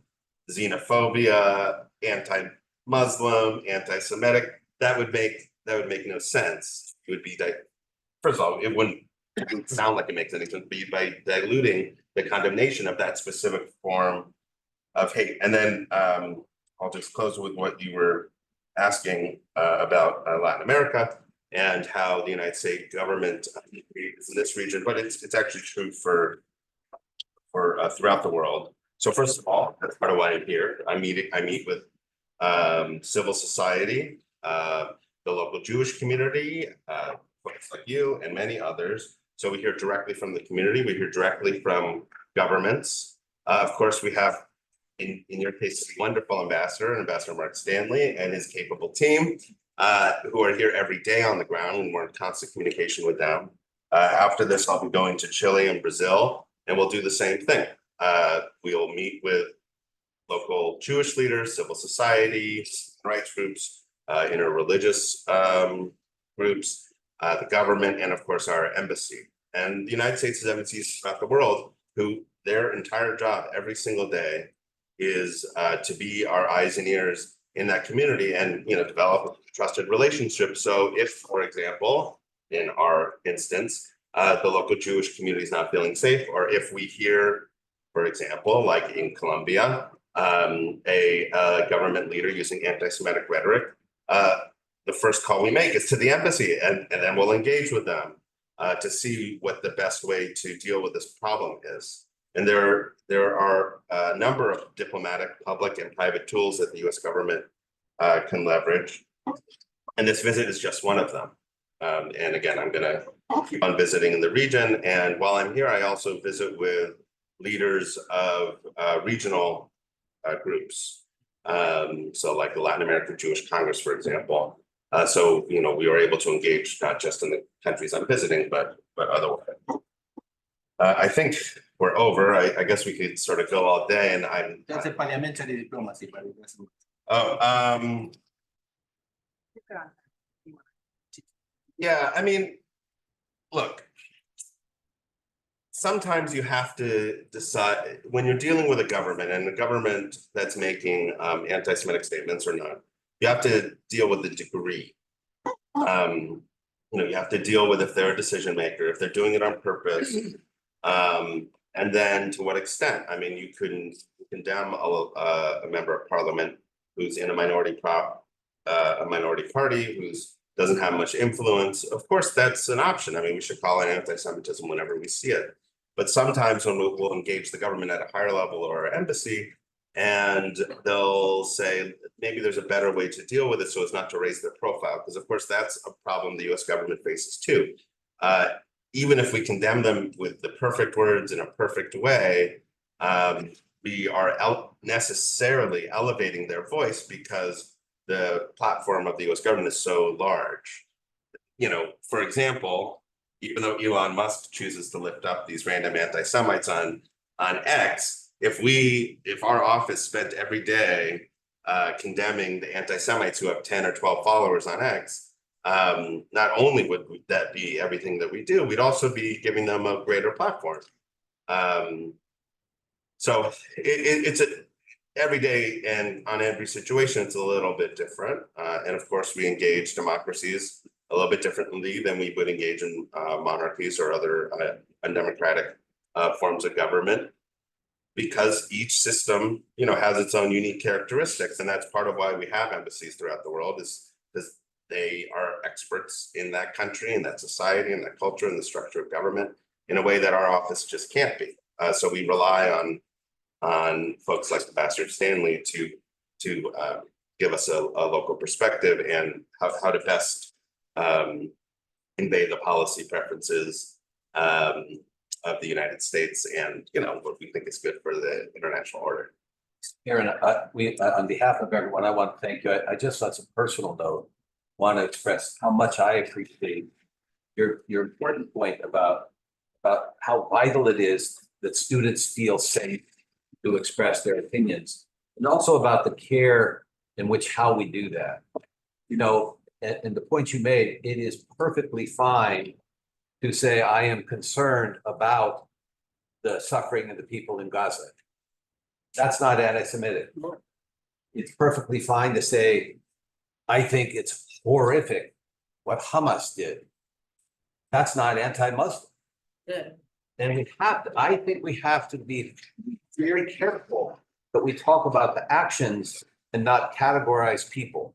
xenophobia, anti-Muslim, anti-Semitic, that would make no sense. It would be first of all, it wouldn't sound like it makes any sense, but by diluting the condemnation of that specific form of hate. And then I'll just close with what you were asking about Latin America and how the United States government is in this region, but it's actually true for throughout the world. So first of all, that's part of why I'm here. I meet with civil society, the local Jewish community, folks like you and many others. So we hear directly from the community. We hear directly from governments. Of course, we have, in your case, wonderful Ambassador Mark Stanley and his capable team, who are here every day on the ground, and we're in constant communication with them. After this, I'll be going to Chile and Brazil, and we'll do the same thing. We'll meet with local Jewish leaders, civil society, rights groups, inter-religious groups, the government, and of course our embassy. And the United States has embassies throughout the world who their entire job every single day is to be our eyes and ears in that community and develop a trusted relationship. So if, for example, in our instance, the local Jewish community is not feeling safe, or if we hear, for example, like in Colombia, a government leader using anti-Semitic rhetoric, the first call we make is to the embassy, and then we'll engage with them to see what the best way to deal with this problem is. And there are a number of diplomatic, public, and private tools that the U.S. government can leverage. And this visit is just one of them. And again, I'm going to keep on visiting in the region. And while I'm here, I also visit with leaders of regional groups. So like the Latin American Jewish Congress, for example. So, we are able to engage not just in the countries I'm visiting, but otherwise. I think we're over. I guess we could sort of go all day, and I'm. That's a parliamentary diplomacy, but it doesn't. Oh, yeah, I mean, look, sometimes you have to decide when you're dealing with a government and a government that's making anti-Semitic statements or not, you have to deal with the degree. You have to deal with if they're a decision maker, if they're doing it on purpose, And then to what extent? I mean, you couldn't condemn a member of parliament who's in a minority party, who's doesn't have much influence. Of course, that's an option. I mean, we should call it anti-Semitism whenever we see it. But sometimes when we'll engage the government at a higher level or our embassy, and they'll say, maybe there's a better way to deal with it so as not to raise their profile. Because of course, that's a problem the US government faces too. Even if we condemn them with the perfect words in a perfect way, we are necessarily elevating their voice because the platform of the US government is so large. You know, for example, even though Elon Musk chooses to lift up these random anti-Semites on X, if our office spent every day condemning the anti-Semites who have 10 or 12 followers on X, not only would that be everything that we do, we'd also be giving them a greater platform. So it's every day, and on every situation, it's a little bit different. And of course, we engage democracies a little bit differently than we would engage in monarchies or other undemocratic forms of government, because each system, you know, has its own unique characteristics. And that's part of why we have embassies throughout the world, is because they are experts in that country, in that society, in that culture, in the structure of government in a way that our office just can't be. So we rely on folks like Ambassador Stanley to give us a local perspective and how to best convey the policy preferences of the United States and, you know, what we think is good for the international order. Aaron, we on behalf of everyone, I want to thank you. I just on some personal note want to express how much I appreciate your important point about how vital it is that students feel safe to express their opinions, and also about the care in which how we do that. You know, and the point you made, it is perfectly fine to say, I am concerned about the suffering of the people in Gaza. That's not anti-Semitic. It's perfectly fine to say, I think it's horrific what Hamas did. That's not anti-Muslim. Yeah. And we have to, I think we have to be very careful that we talk about the actions and not categorize people.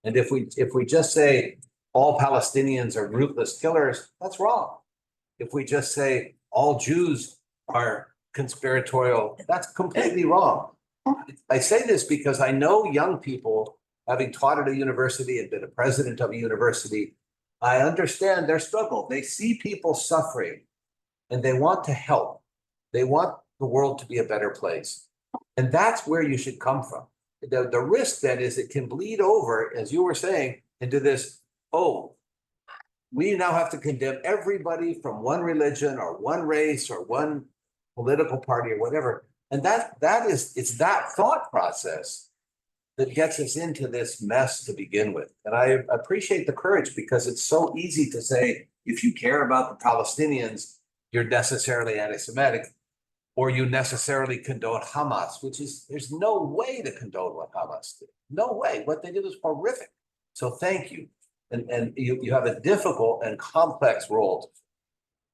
And if we just say all Palestinians are ruthless killers, that's wrong. If we just say all Jews are conspiratorial, that's completely wrong. I say this because I know young people, having taught at a university and been a president of a university, I understand their struggle. They see people suffering and they want to help. They want the world to be a better place. And that's where you should come from. The risk then is it can bleed over, as you were saying, into this, oh, we now have to condemn everybody from one religion or one race or one political party or whatever. And it's that thought process that gets us into this mess to begin with. And I appreciate the courage, because it's so easy to say, if you care about the Palestinians, you're necessarily anti-Semitic, or you necessarily condone Hamas, which is, there's no way to condone what Hamas did. No way. What they did was horrific. So thank you. And you have a difficult and complex role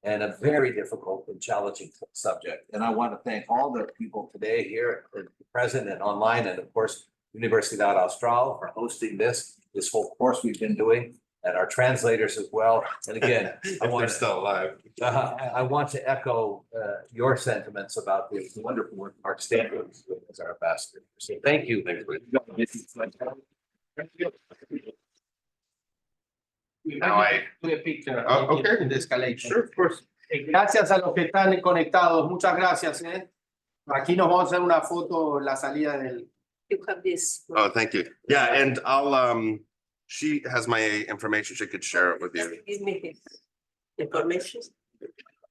and a very difficult and challenging subject. And I want to thank all the people today here, present and online, and of course, Universidad Austral for hosting this whole course we've been doing, and our translators as well. And again, They're still alive. I want to echo your sentiments about the wonderful work Mark Stanley is doing as our ambassador. So thank you. Now Do a picture okay. in the escalation. Sure, of course. Gracias a los que están conectados. Muchas gracias. Aquí nos vamos a hacer una foto en la salida del. You have this. Oh, thank you. Yeah, and I'll she has my information. She could share it with you. Give me his information.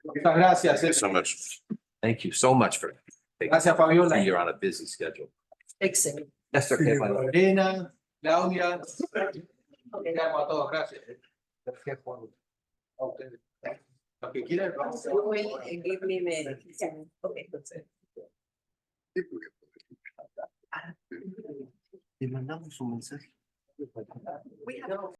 Muchas gracias. Thank you so much. Thank you so much for. Gracias, Fabiola. You're on a busy schedule. Excellent. Yes, sir. Lorena, Claudia. Okay. Gracias a todos. Gracias. Lo que quieran. You will give me the. Okay, that's it. Le mandamos un mensaje. We have.